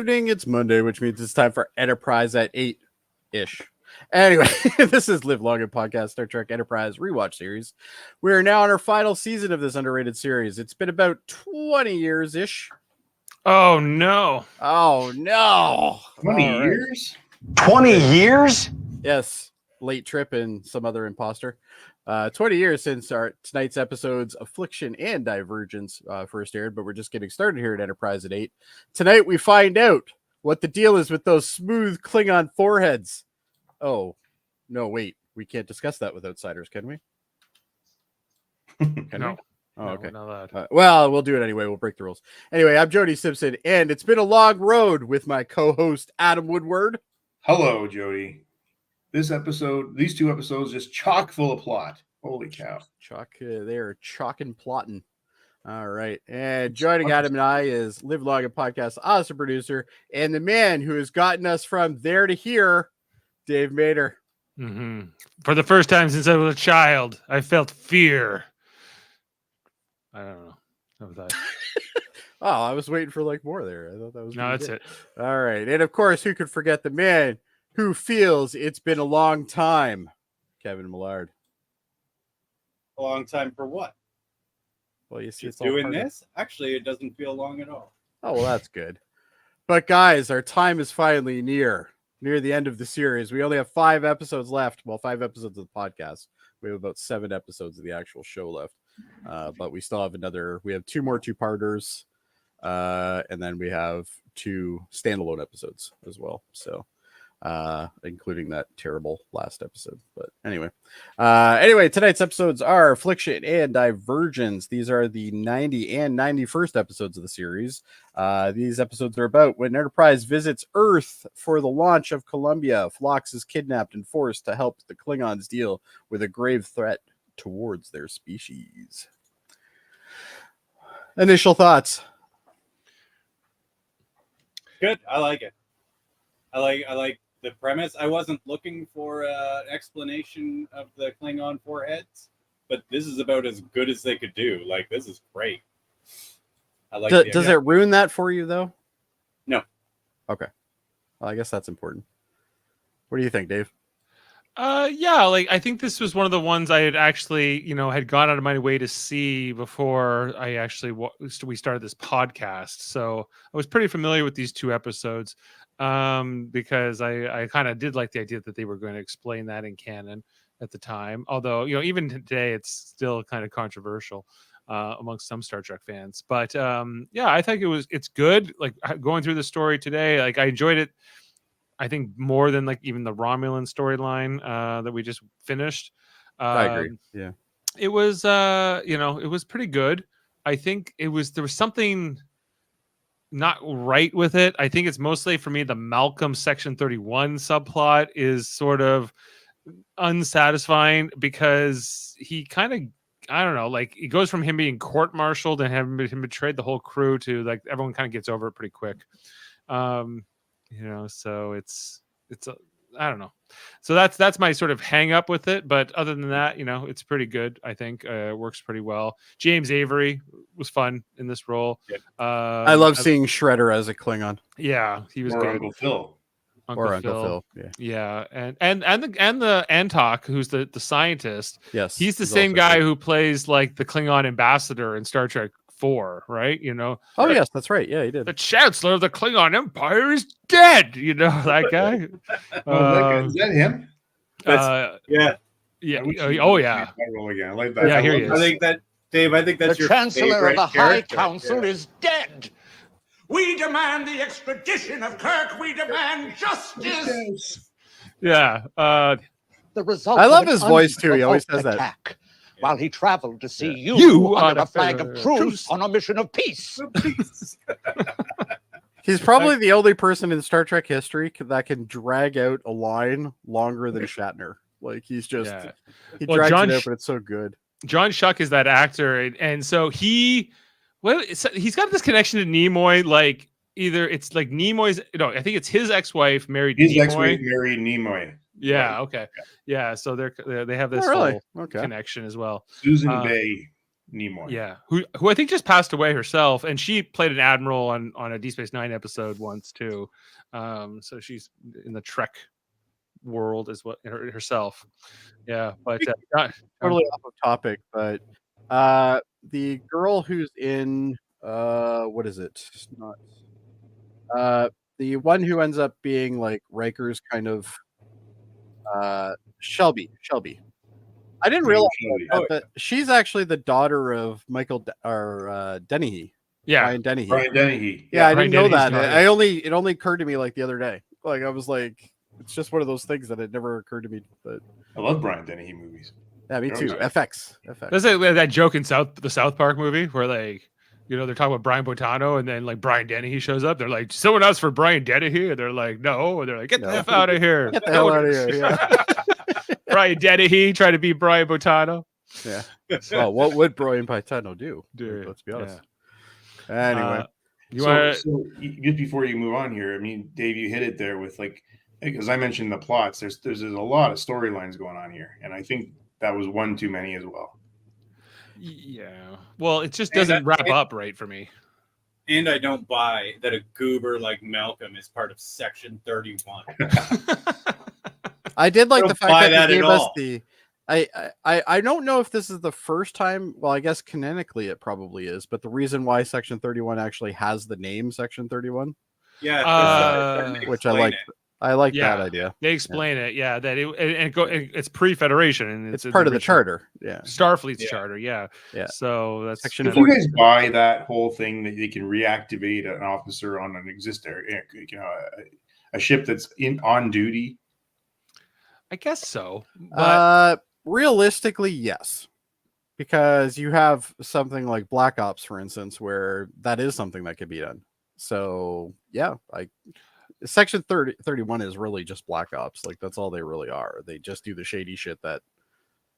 evening. It's Monday, which means it's time for Enterprise at 8-ish. Anyway, this is Live Long and Podcast Star Trek Enterprise Rewatch series. We are now on our final season of this underrated series. It's been about 20 years-ish. Oh, no. Oh, no. 20 years? 20 years? Yes. Late Trip and some other imposter. 20 years since tonight's episodes Affliction and Divergence first aired, but we're just getting started here at Enterprise at 8. Tonight we find out what the deal is with those smooth Klingon foreheads. Oh, no, wait. We can't discuss that with outsiders, can we? No. We? Oh, okay. No, not allowed. Well, we'll do it anyway. We'll break the rules. Anyway, I'm Jody Simpson, and it's been a long road with my co-host, Adam Woodward. Hello, Jody. These two episodes, just chock full of plot. Holy cow. They are chock and plotting. All right. And joining Adam and I is Live Long and Podcast awesome producer and the man who has gotten us from there to here, Dave Mader. Mm-hmm. For the first time since I was a child, I felt fear. I don't know. How was that? Oh, I was waiting for like more there. I thought that was No, that's good. it. All right. And of course, who could forget the man who feels it's been a long time, Kevin Millard. A long time for what? Well, you see, it's all doing part of- this. Actually, it doesn't feel long at all. Oh, well, that's good. But guys, our time is finally near the end of the series. We only have 5 episodes left. Well, 5 episodes of the podcast. We have about 7 episodes of the actual show left. But we still have we have 2 more 2-parters. And then we have 2 standalone episodes as well. So, including that terrible last episode. But anyway, tonight's episodes are Affliction and Divergence. These are the 90 and 91st episodes of the series. These episodes are about when Enterprise visits Earth for the launch of Columbia. Phlox is kidnapped and forced to help the Klingons deal with a grave threat towards their species. Initial thoughts. Good. I like it. I like the premise. I wasn't looking for an explanation of the Klingon foreheads, but this is about as good as they could do. Like, this is great. I like. Does it ruin that for you though? No. Okay. Well, I guess that's important. What do you think, Dave? Yeah, like I think this was one of the ones I had actually, had gone out of my way to see before I actually we started this podcast. So I was pretty familiar with these 2 episodes because I kind of did like the idea that they were going to explain that in canon at the time. Although, even today it's still kind of controversial amongst some Star Trek fans. But yeah, I think it's good. Like going through the story today, like I enjoyed it. I think more than like even the Romulan storyline that we just finished. I agree. Yeah, it was it was pretty good. I think there was something not right with it. I think it's mostly for me the Malcolm Section 31 subplot is sort of unsatisfying because he kind of, I don't know, like it goes from him being court-martialed and having him betrayed the whole crew to like everyone kind of gets over it pretty quick. So it's I don't know. So that's my sort of hang up with it. But other than that, it's pretty good. I think it works pretty well. James Avery was fun in this role. Yeah. I love seeing Shredder as a Klingon. Yeah, he was good. Uncle Phil. Uncle Phil. Yeah, and the Antok, who's the scientist. Yes, he's the same guy who plays like the Klingon ambassador in Star Trek 4, right? Oh yes, that's right. Yeah, he did. The Chancellor of the Klingon Empire is dead. That guy. Is that him? Yeah. Oh yeah. I like that. Yeah, here he is. I think that, Dave. I think that's The your Chancellor of the High character. Council is dead. We demand the extradition of Kirk. We demand justice. Yeah. The result. I love of an his voice, too. He always says that. attack, while he traveled to see you, You under on a flag of truce truce. on a mission of peace. He's probably the only person in Star Trek history that can drag out a line longer than Shatner. Like he's just he drags it out, but it's so good. John Schuck is that actor, and so he's got this connection to Nimoy. Like either it's like Nimoy's. No, I think it's his ex-wife married His Nimoy. ex-wife married Nimoy. Yeah. Right. Okay. Yeah. So they have this Oh, really? whole Okay. connection as well. Susan Bay. Nimoy. Yeah, who I think just passed away herself, and she played an admiral on a Deep Space Nine episode once too. So she's in the Trek world as well herself. Yeah, but Totally off of topic, but the girl who's in what is it? Not the one who ends up being like Riker's kind of Shelby. I didn't realize that, but she's actually the daughter of Michael Dennehy. yeah, Brian Dennehy. Brian Dennehy. Yeah, I Brian didn't know Dennehy's that. daughter. It only occurred to me like the other day. Like I was like, it's just one of those things that it never occurred to me. But I love Brian Dennehy movies. yeah, me too. Okay. FX. there's that joke in the South Park movie where like, you know, they're talking about Brian Botano, and then like Brian Dennehy shows up. They're like, someone else for Brian Dennehy, and they're like, no, and they're like, get the F out of here. Get the hell out of here. Yeah. Brian Dennehy trying to beat Brian Botano. Yeah. Well, what would Brian Botano do? Dude, Let's be honest. Anyway, you So, want just before you move on here, I mean, Dave, you hit it there with like, because I mentioned the plots. There's a lot of storylines going on here, and I think that was one too many as well. yeah. Well, it just doesn't wrap up right for me. And I don't buy that a goober like Malcolm is part of Section 31. I did like Don't the fact buy that that he at gave us all. the. I don't know if this is the first time. Well, I guess canonically it probably is, but the reason why Section 31 actually has the name Section 31, Yeah, 'cause, which I explain like. it. I like Yeah. that idea. They explain it, yeah, that it's pre-Federation and It's part of the original charter. Yeah. Starfleet's Yeah. charter, yeah. Yeah. So that's Section Did you guys buy that whole thing that they can reactivate an officer on an you know, a ship that's on duty? I guess so. But Realistically, yes, because you have something like Black Ops, for instance, where that is something that could be done. So yeah, Section 31 is really just Black Ops. Like that's all they really are. They just do the shady shit that,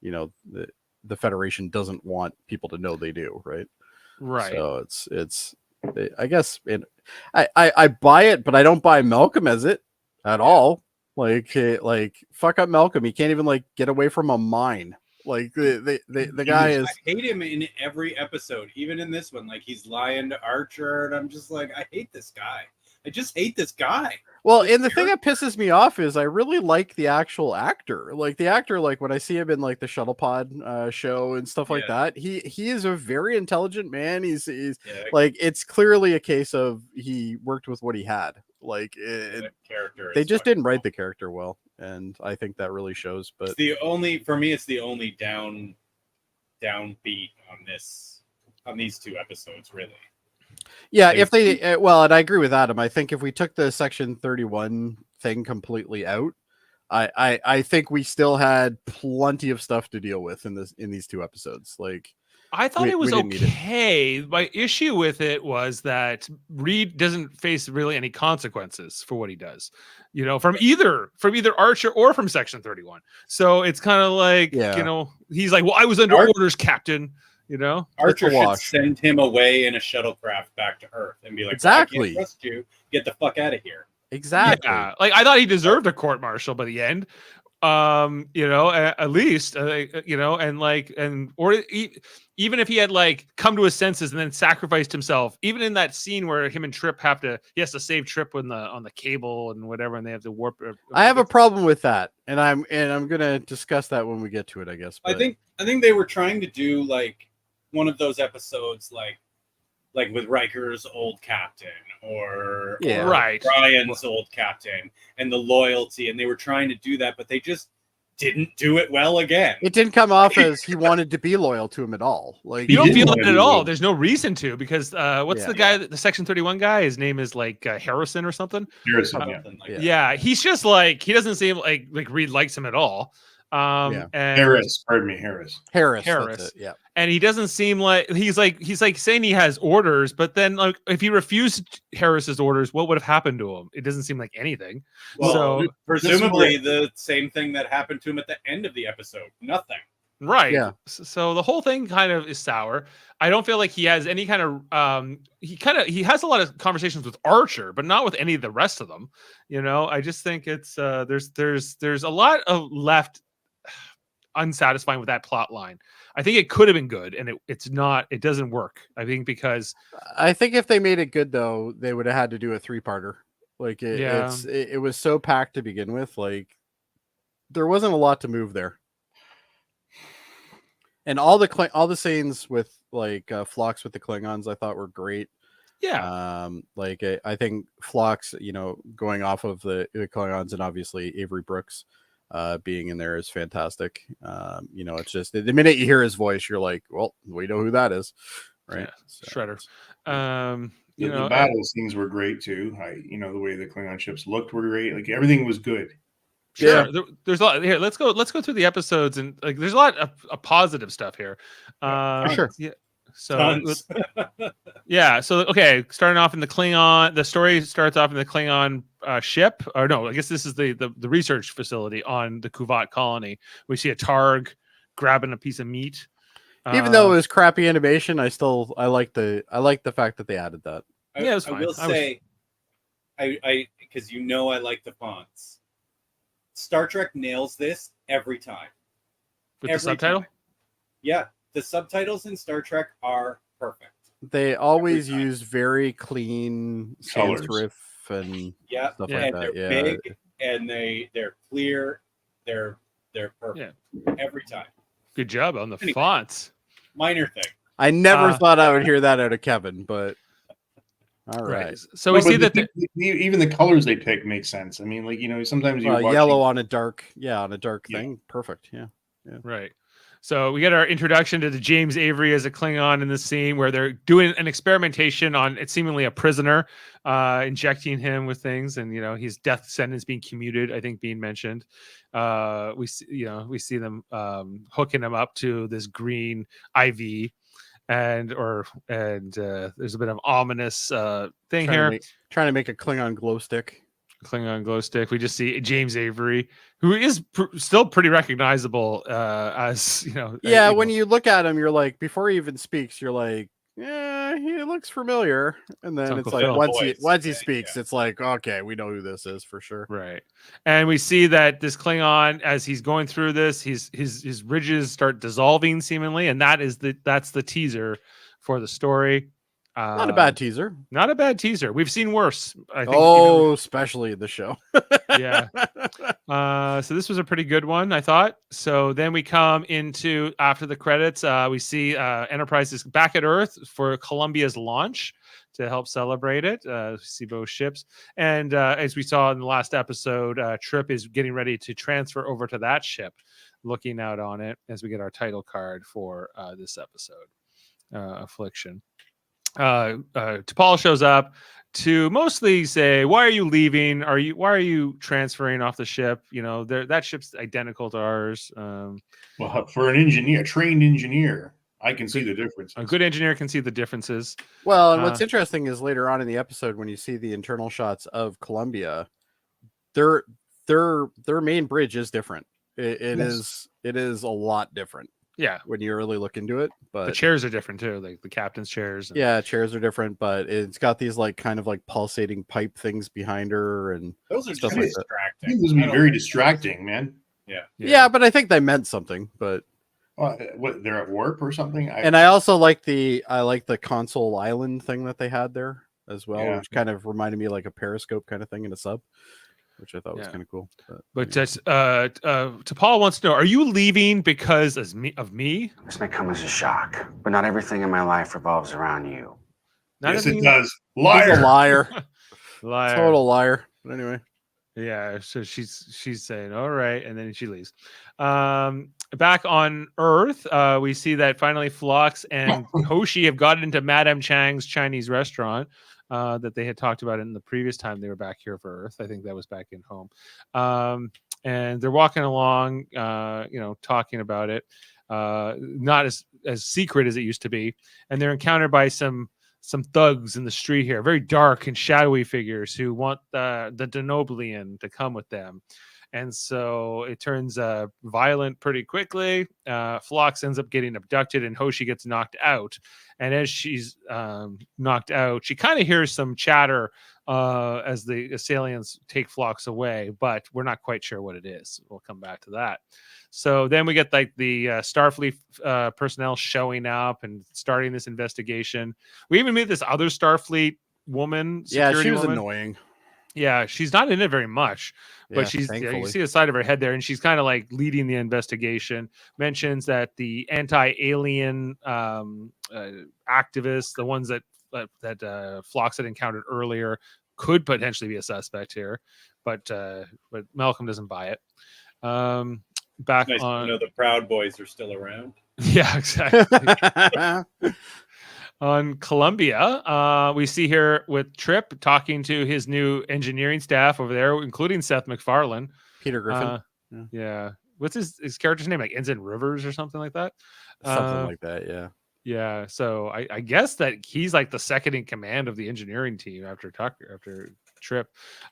you know, the Federation doesn't want people to know they do, right? right. So I guess I buy it, but I don't buy Malcolm as it at all. Like fuck up Malcolm. He can't even like get away from a mine. Like the guy is. I hate him in every episode, even in this one. Like he's lying to Archer, and I'm just like, I hate this guy. I just hate this guy. Well, and the thing that pisses me off is I really like the actual actor. Like the actor, like when I see him in like the Shuttle Pod show and stuff like that, he is a very intelligent man. He's like, it's clearly a case of he worked with what he had. Like Character. they just didn't write the character well, and I think that really shows. But it's the only downbeat on these two episodes, really. yeah, if they well, and I agree with Adam. I think if we took the Section 31 thing completely out, I think we still had plenty of stuff to deal with in these two episodes. Like I thought we it was didn't need it. okay. My issue with it was that Reed doesn't face really any consequences for what he does, you know, from either Archer or from Section 31. So it's kind of like, you know, he's like, well, I was under orders, Captain. You know, Archer should send him away in a shuttlecraft back to Earth and be like, exactly, I can't trust you. Get the fuck out of here. Exactly. Yeah. Like I thought he deserved a court-martial by the end. You know, at least, you know, even if he had like come to his senses and then sacrificed himself, even in that scene where him and Trip he has to save Trip on the cable and whatever, and they have to warp. I have a problem with that, and I'm gonna discuss that when we get to it, I guess. But... I think they were trying to do like one of those episodes, like with Riker's old captain or Brian's old captain and the loyalty, and they were trying to do that, but they just didn't do it well again. It didn't come off as he wanted to be loyal to him at all. Like you don't feel it at all. There's no reason to, because what's the guy, the Section 31 guy? His name is like Harrison or something. Harrison, yeah. He's just like, he doesn't seem like Reed likes him at all. And Harris, pardon me, Harris. That's it, yeah. And he doesn't seem like he's like saying he has orders, but then like if he refused Harris's orders, what would have happened to him? It doesn't seem like anything. Well, so presumably the same thing that happened to him at the end of the episode. Nothing. Right. Yeah. So the whole thing kind of is sour. I don't feel like he has any kind of he has a lot of conversations with Archer, but not with any of the rest of them. You know, I just think it's there's a lot of left unsatisfying with that plot line. I think it could have been good, and it's not. It doesn't work. I think because I think if they made it good though, they would have had to do a 3-parter. Like it was so packed to begin with. Like there wasn't a lot to move there. And all the scenes with like Phlox with the Klingons, I thought were great. Yeah. Like I think Phlox, going off of the Klingons, and obviously Avery Brooks being in there is fantastic. It's just the minute you hear his voice, you're like, well, we know who that is, right? Yeah. So, Shredder. The battle scenes were great too. The way the Klingon ships looked were great. Like everything was good. Sure. Yeah. There's a lot here. Let's go through the episodes, and like there's a lot of positive stuff here. Sure. Yeah. So yeah. So okay, starting off in the Klingon, the story starts off in the Klingon ship. Or no, I guess this is the research facility on the Kuvat colony. We see a Targ grabbing a piece of meat. Even though it was crappy animation, I like the fact that they added that. Yeah, it was fine. I will say, I because I like the fonts. Star Trek nails this every time. With the subtitle? Time. Yeah, the subtitles in Star Trek are perfect. They always use very clean sans Colors. serif and stuff like and that. they're big and they're clear. They're perfect every time. Good job on the fonts. Minor thing. I never thought I would hear that out of Kevin, but all right. So we see that even the colors they pick make sense. I mean, like sometimes you yellow on a dark thing, perfect. Yeah. Right. So we get our introduction to the James Avery as a Klingon in this scene where they're doing an experimentation on it's seemingly a prisoner, injecting him with things, and his death sentence being commuted. I think being mentioned. We see them hooking him up to this green IV. And there's a bit of ominous thing here. Trying to make a Klingon glow stick. Klingon glow stick. We just see James Avery, who is still pretty recognizable as Yeah, when you look at him, you're like, before he even speaks, you're like, yeah, he looks familiar. And then it's like once he speaks, it's like, okay, we know who this is for sure. Right. And we see that this Klingon, as he's going through this, his ridges start dissolving seemingly, and that's the teaser for the story. Not a bad teaser. Not a bad teaser. We've seen worse, I think. Especially the show. Yeah. So this was a pretty good one, I thought. So then we come into after the credits. We see Enterprise is back at Earth for Columbia's launch to help celebrate it. See both ships, and as we saw in the last episode, Trip is getting ready to transfer over to that ship, looking out on it as we get our title card for this episode, Affliction. T'Pol shows up to mostly say, "Why are you leaving? Why are you transferring off the ship? That ship's identical to ours." Well, for a trained engineer, I can see the difference. A good engineer can see the differences. Well, and what's interesting is later on in the episode when you see the internal shots of Columbia, their main bridge is different. It is a lot different. Yeah, when you really look into it, but the chairs are different too, like the captain's chairs. Chairs are different, but it's got these like kind of like pulsating pipe things behind her, and those are stuff just like distracting. Those would be very distracting, man. Yeah, but I think they meant something. But what, they're at warp or something? I also like the console island thing that they had there as well, which kind of reminded me like a periscope kind of thing in a sub, which I thought was kind of cool. But T'Pol wants to know: are you leaving because of me? This may come as a shock, but not everything in my life revolves around you. Yes, it does. Liar. Liar. Total liar. But anyway. Yeah, so she's saying all right, and then she leaves. Back on Earth, we see that finally Phlox and Hoshi have gotten into Madame Chang's Chinese restaurant that they had talked about in the previous time they were back here for Earth. I think that was back in home. And they're walking along, talking about it. Not as secret as it used to be, and they're encountered by some thugs in the street here, very dark and shadowy figures who want the Denoblian to come with them. And so it turns violent pretty quickly. Phlox ends up getting abducted, and Hoshi gets knocked out. And as she's knocked out, she kind of hears some chatter as the assailants take Phlox away, but we're not quite sure what it is. We'll come back to that. So then we get like the Starfleet personnel showing up and starting this investigation. We even meet this other Starfleet woman. Yeah, she security was woman. annoying. Yeah, she's not in it very much, but Yeah, she's you thankfully. see the side of her head there, and she's kind of like leading the investigation. Mentions that the anti-alien activists, the ones that Phlox had encountered earlier, could potentially be a suspect here, but Malcolm doesn't buy it. Back Nice on, to know the Proud Boys are still around. yeah, exactly. On Columbia, we see here with Trip talking to his new engineering staff over there, including Seth MacFarlane. Peter Griffin. Yeah. What's his character's name? Like Ensign Rivers or something like that? Something like that, yeah. Yeah. So I guess that he's like the second in command of the engineering team after Trip.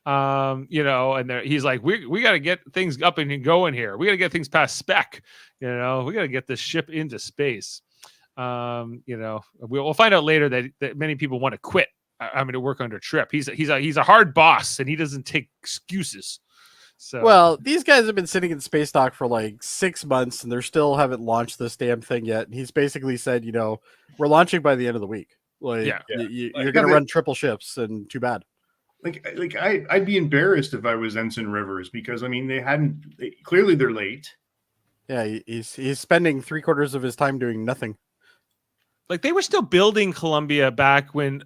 And he's like, we got to get things up and going here. We got to get things past spec. We got to get this ship into space. We'll find out later that many people want to quit. To work under Trip. He's a hard boss, and he doesn't take excuses. So Well, these guys have been sitting in space dock for like 6 months, and they still haven't launched this damn thing yet. And he's basically said, we're launching by the end of the week. Like, Yeah. you're going to run triple shifts, and too bad. I'd be embarrassed if I was Ensign Rivers, because clearly they're late. Yeah, he's spending 3/4 of his time doing nothing. like they were still building Columbia back when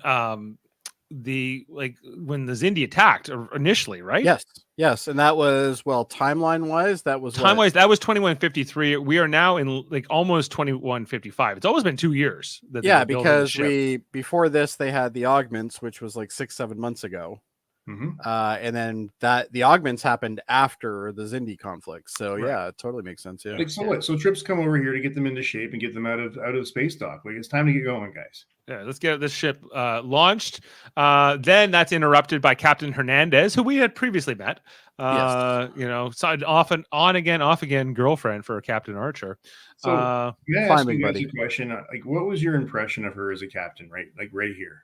the Zindi attacked initially, right? Yes, and that was timeline wise, that was that was 2153. We are now in like almost 2155. It's always been 2 years. Because before this they had the augments, which was like 6-7 months ago. Mm-hmm. And then the augments happened after the Zindi conflict. So Right. Yeah, it totally makes sense. Yeah. Like, so what? So Trips come over here to get them into shape and get them out of space dock. Like, it's time to get going, guys. Yeah, let's get this ship launched. Then that's interrupted by Captain Hernandez, who we had previously met. So off again girlfriend for Captain Archer. So may I ask fine, you guys buddy. a question? Like, what was your impression of her as a captain? Right, like right here.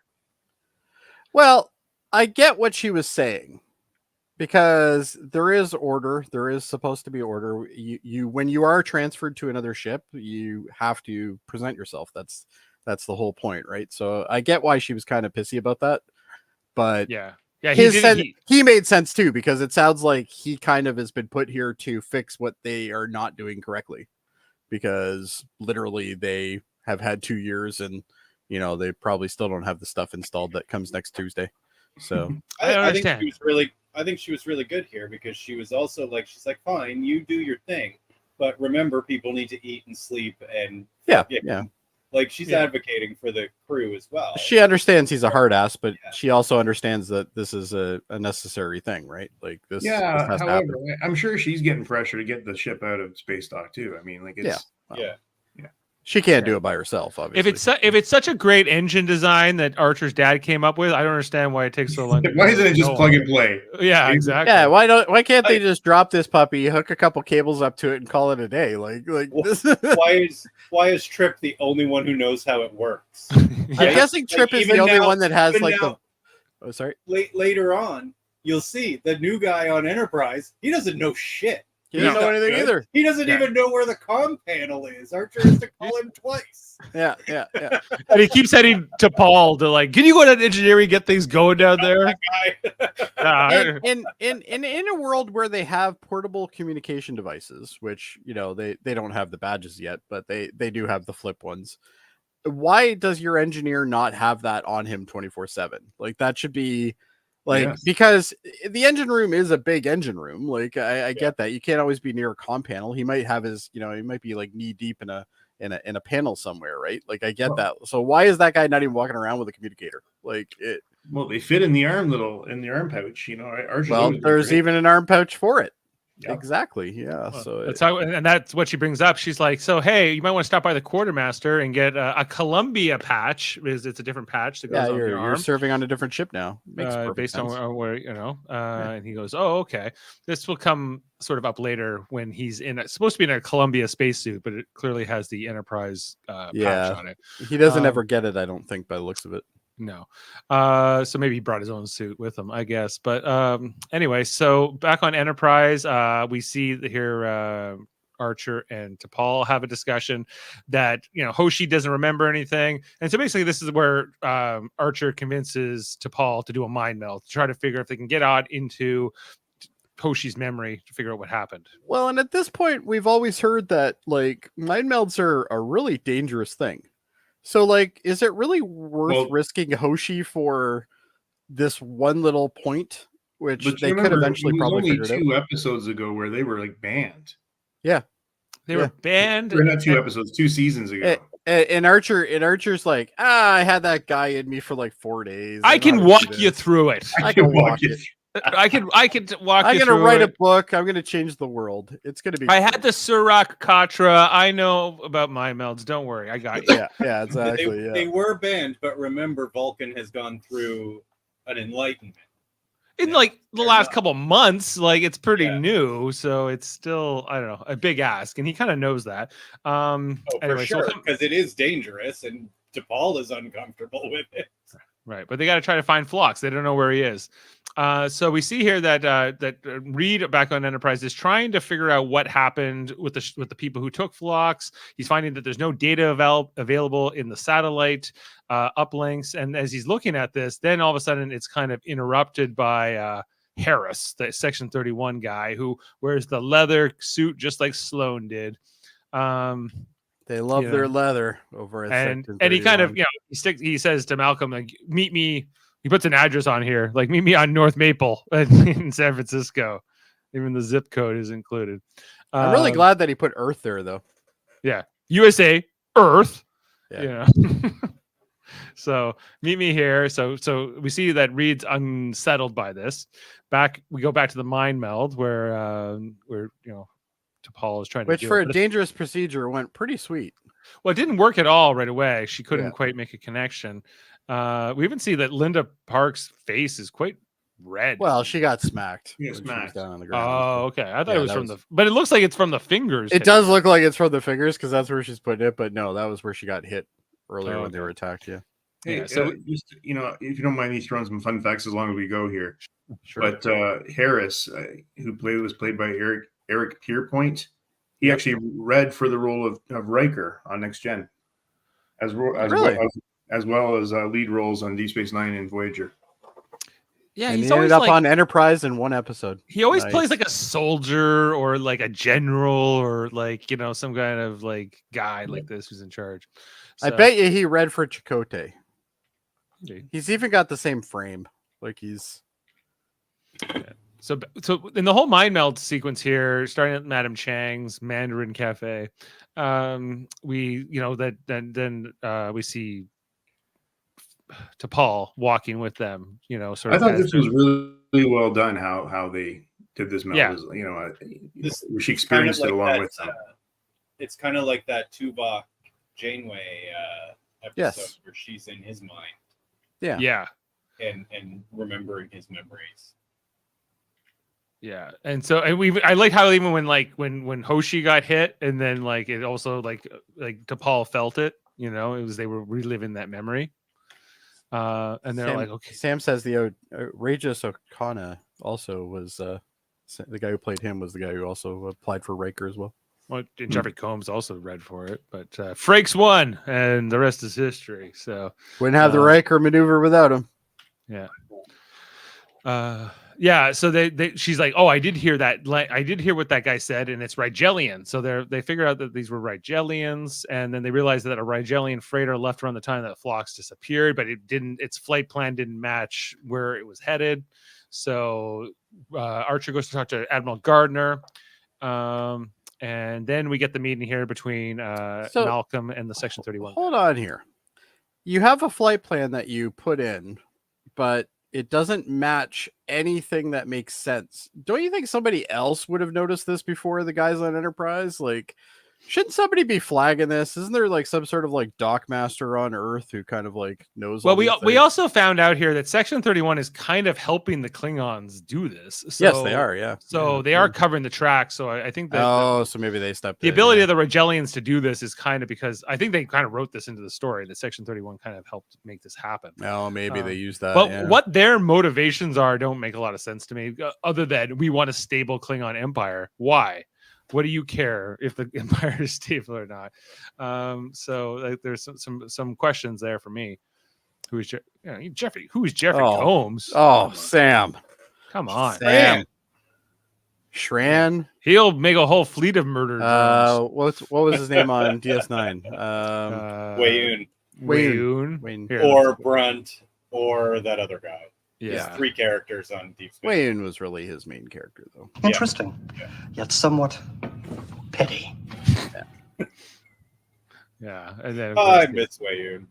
Well, I get what she was saying, because there is order. There is supposed to be order. You when you are transferred to another ship, you have to present yourself. That's the whole point, right? So I get why she was kind of pissy about that, but he made sense too, because it sounds like he kind of has been put here to fix what they are not doing correctly, because literally they have had 2 years, and they probably still don't have the stuff installed that comes next Tuesday. So I think she was really good here, because she was also like, she's like, fine, you do your thing, but remember, people need to eat and sleep, and yeah. like she's advocating for the crew as well. She understands he's a hard ass, but she also understands that this is a necessary thing, right? Like this. Yeah. This has to However, happen. I'm sure she's getting pressure to get the ship out of space dock too. I mean, like, it's She can't do it by herself, obviously. If it's such a great engine design that Archer's dad came up with, I don't understand why it takes so long. Why isn't it just plug and play? Yeah, exactly. Yeah, why can't they just drop this puppy, hook a couple cables up to it, and call it a day? Like this. why is Trip the only one who knows how it works? I'm guessing Trip is the only one that has like now, Oh, sorry. Later on, you'll see the new guy on Enterprise. He doesn't know shit. He doesn't know anything either. He doesn't even know where the comm panel is. Archer has to call him twice. Yeah. And he keeps heading to Paul to like, can you go to engineering, get things going down there? In a world where they have portable communication devices, which they don't have the badges yet, but they do have the flip ones. Why does your engineer not have that on him 24/7? Like, that should be because the engine room is a big engine room. Like, I get that you can't always be near a comm panel. He might have his, he might be like knee deep in a panel somewhere, right? Like, I get that. So why is that guy not even walking around with a communicator? Like, well, they fit in the arm pouch. Archer's there's even an arm pouch for it. Yep. Exactly. Yeah. So That's how, and that's what she brings up. She's like, "So hey, you might want to stop by the quartermaster and get a Columbia patch. It's a different patch that goes on your you're arm, serving on a different ship now. Makes perfect based sense. on where And he goes, "Oh, okay. This will come sort of up later when he's supposed to be in a Columbia spacesuit, but it clearly has the Enterprise patch on it. He doesn't Um, ever get it, I don't think, by the looks of it. No. So maybe he brought his own suit with him, I guess. But anyway, so back on Enterprise, we see here Archer and T'Pol have a discussion that, Hoshi doesn't remember anything. And so basically this is where Archer convinces T'Pol to do a mind meld to try to figure if they can get out into Hoshi's memory to figure out what happened. Well, and at this point, we've always heard that like mind melds are a really dangerous thing. So, like, is it really worth risking Hoshi for this one little point, which they could eventually probably figure it out? 2 episodes ago where they were like banned. Yeah, they were banned. Or not 2 episodes, 2 seasons ago. And Archer's like, I had that guy in me for like 4 days. I can walk you through it. I can walk you. I can walk you through it. I'm gonna write a book. I'm gonna change the world. It's gonna be. I had the Surak Katra. I know about my melds. Don't worry, I got you. Yeah, exactly. They were banned, but remember, Vulcan has gone through an enlightenment in like the last couple months. Like it's pretty new, so it's still, I don't know, a big ask, and he kind of knows that. Anyway, for sure, because it is dangerous, and T'Pol is uncomfortable with it. Right, but they got to try to find Phlox. They don't know where he is. So we see here that Reed back on Enterprise is trying to figure out what happened with the people who took Phlox. He's finding that there's no data available in the satellite uplinks, and as he's looking at this, then all of a sudden it's kind of interrupted by Harris, the Section 31 guy who wears the leather suit just like Sloane did. They love their leather over at and he kind of he says to Malcolm, like, meet me. He puts an address on here, like, meet me on North Maple in San Francisco. Even the zip code is included. I'm really glad that he put Earth there, though. Yeah, USA Earth. Yeah. So meet me here. So we see that Reed's unsettled by this. We go back to the mind meld where T'Pol is trying to. Which for a dangerous procedure went pretty sweet. Well, it didn't work at all right away. She couldn't quite make a connection. We even see that Linda Park's face is quite red. Well, she got smacked. Yeah, smacked down on the ground. Oh, okay. I thought it was but it looks like it's from the fingers. It does look like it's from the fingers because that's where she's putting it. But no, that was where she got hit earlier when they were attacked. Yeah. Hey, so just if you don't mind me throwing some fun facts as long as we go here. Sure. But Harris, who was played by Eric Pierpoint, he actually read for the role of Riker on Next Gen, as well as lead roles on Deep Space Nine and Voyager. Yeah, and he's he ended always up on Enterprise in one episode. He always plays like a soldier or like a general or like some kind of like guy like this who's in charge. So, I bet you he read for Chakotay. Okay. He's even got the same frame. Like he's. Yeah. So in the whole mind meld sequence here, starting at Madame Chang's Mandarin Cafe, we we see T'Pol walking with them. Sort of. I thought this was really well done. How they did this meld. Yeah. She experienced it along with them. It's kind of like that Tuvok Janeway episode where she's in his mind. Yeah. Yeah. And remembering his memories. Yeah, and I like how even when Hoshi got hit, and then like it also like T'Pol felt it. It was they were reliving that memory. And they're like, okay. Sam says the Regis O'Connor also was the guy who played him was the guy who also applied for Riker as well. Well, and Jeffrey Combs also read for it, but Frakes won, and the rest is history. So wouldn't have the Riker maneuver without him. Yeah. Yeah, so she's like, oh, I did hear that. I did hear what that guy said, and it's Rigelian. So they figure out that these were Rigelians, and then they realize that a Rigelian freighter left around the time that Phlox disappeared, but it didn't. Its flight plan didn't match where it was headed. So Archer goes to talk to Admiral Gardner, and then we get the meeting here between Malcolm and the Section 31. Hold on here. You have a flight plan that you put in, but it doesn't match anything that makes sense. Don't you think somebody else would have noticed this before the guys on Enterprise? Like, shouldn't somebody be flagging this? Isn't there like some sort of like dock master on Earth who kind of like knows? Well, all we these we things? also found out here that Section 31 is kind of helping the Klingons do this. So, Yes, they are. Yeah. So Yeah, they are covering the track. So I think that so maybe they stepped the in, ability yeah. of the Regelians to do this is kind of because I think they kind of wrote this into the story that Section 31 kind of helped make this happen. Oh, maybe they use that. But yeah. what their motivations are don't make a lot of sense to me, other than we want a stable Klingon empire. Why? What do you care if the empire is stable or not? So like, there's some questions there for me. Who is Jeffrey? Who is Jeffrey Combs? Oh, Sam. Come on, Sam. Shran. He'll make a whole fleet of murder drones. What was his name on DS9? Wayoon. Wayoon. Here, Or Brunt, or that other guy. Yeah. There's 3 characters on Deep Space. Wayoon was really his main character, though. Interesting, yet somewhat petty. Yeah, and then I miss Wayoon.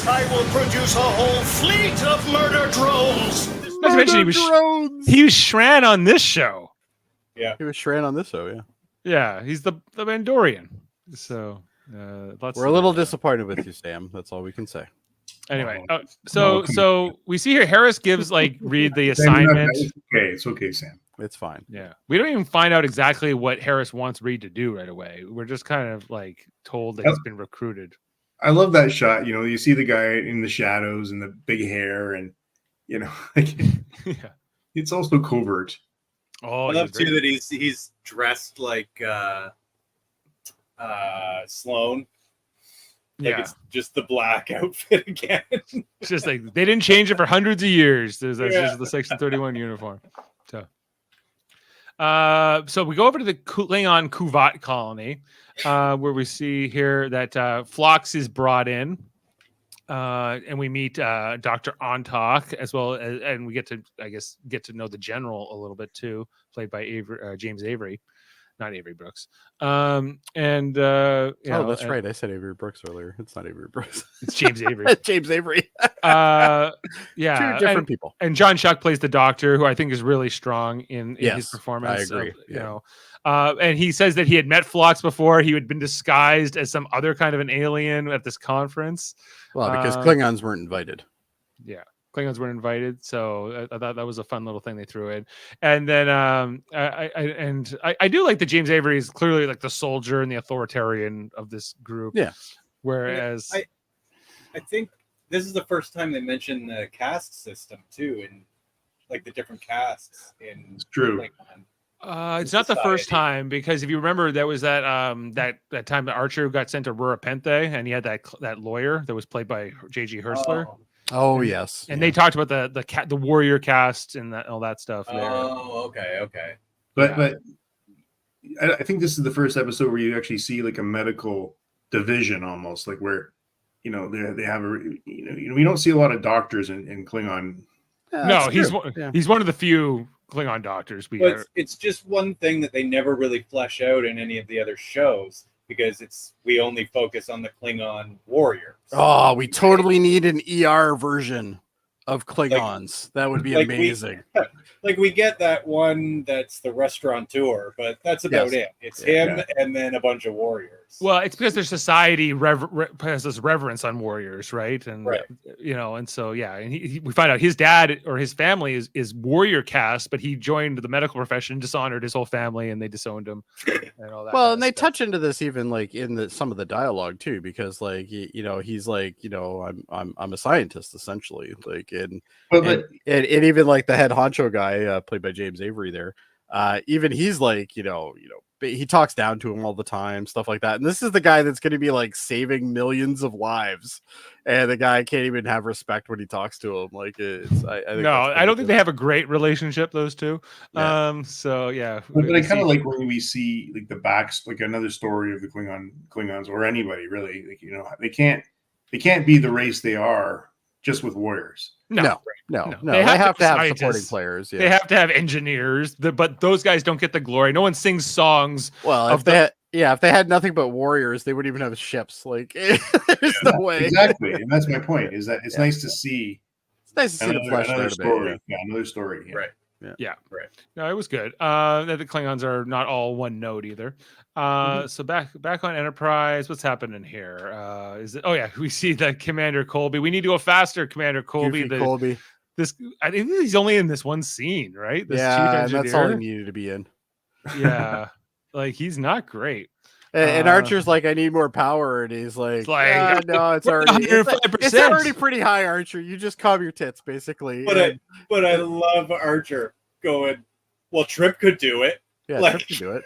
I will produce a whole fleet of murder drones. Not to mention he was Shran on this show. Yeah, he was Shran on this show. Yeah, yeah, he's the Mandorian. So we're a little disappointed with you, Sam. That's all we can say. Anyway, so we see here Harris gives Reed the assignment. It's okay, Sam. It's fine. Yeah, we don't even find out exactly what Harris wants Reed to do right away. We're just kind of told that he's been recruited. I love that shot. You see the guy in the shadows and the big hair, and it's also covert. Oh, I love too that he's dressed like Sloane. It's just the black outfit again. It's just they didn't change it for hundreds of years. That's just the Section 31 uniform. So we go over to the Klingon Kuvat colony, where we see here that Phlox is brought in, and we meet Dr. Ontok as well, and we get to know the general a little bit too, played by James Avery. Not Avery Brooks. That's right. I said Avery Brooks earlier. It's not Avery Brooks. It's James Avery. James Avery. Yeah. Two different people. And John Schuck plays the doctor, who I think is really strong in his performance. I agree. And he says that he had met Phlox before. He had been disguised as some other kind of an alien at this conference. Well, because Klingons weren't invited. Yeah. Klingons weren't invited, so I thought that was a fun little thing they threw in. And then I do like that James Avery is clearly the soldier and the authoritarian of this group. Yeah. Whereas I think this is the first time they mention the caste system too, and the different castes in. It's true. It's not the first time, because if you remember, there was that that time that Archer got sent to Rura Penthe, and he had that lawyer that was played by J.G. Hertzler. Oh yes, and they talked about the warrior caste and all that stuff. Oh, okay. But I think this is the first episode where you actually see a medical division, almost where they have we don't see a lot of doctors in Klingon. No, he's one of the few Klingon doctors. It's just one thing that they never really flesh out in any of the other shows, because we only focus on the Klingon warriors. Oh, we totally need an ER version of Klingons. That would be amazing. We get that one that's the restaurateur, but that's about it. It's him and then a bunch of warriors. Well, it's because their society has this reverence on warriors, right? And and so and we find out his dad or his family is warrior caste, but he joined the medical profession, dishonored his whole family, and they disowned him. And all that. Well, and they touch into this even in some of the dialogue too, because he's I'm a scientist essentially, and even the head honcho guy played by James Avery there, even he's he talks down to him all the time, stuff like that. And this is the guy that's going to be saving millions of lives, and the guy can't even have respect when he talks to him. I don't think they have a great relationship, those two. Yeah. But I kind of like when we see the backs, another story of the Klingons or anybody really, they can't be the race they are just with warriors. No. They have to have supporting players. Yeah. They have to have engineers, but those guys don't get the glory. No one sings songs. Well, if they had nothing but warriors, they wouldn't even have ships. There's no way. Exactly, and that's my point. Is that it's nice to see nice to see them fleshed out a bit. story. Yeah, another story. Yeah. Right. No, it was good. The Klingons are not all one note either. So back on Enterprise, what's happening here? Is it? Oh yeah, we see that Commander Colby. We need to go faster, Commander Colby. Goofy Colby. I think he's only in this one scene, right? This chief Yeah, and engineer. that's all he needed to be in. Yeah, like he's not great. And Archer's like, I need more power, and he's like, like, no, it's we're already 105%. it's already pretty high, Archer. You just calm your tits, basically. But I love Archer going, well, Trip could do it. Yeah, like- Trip can do it.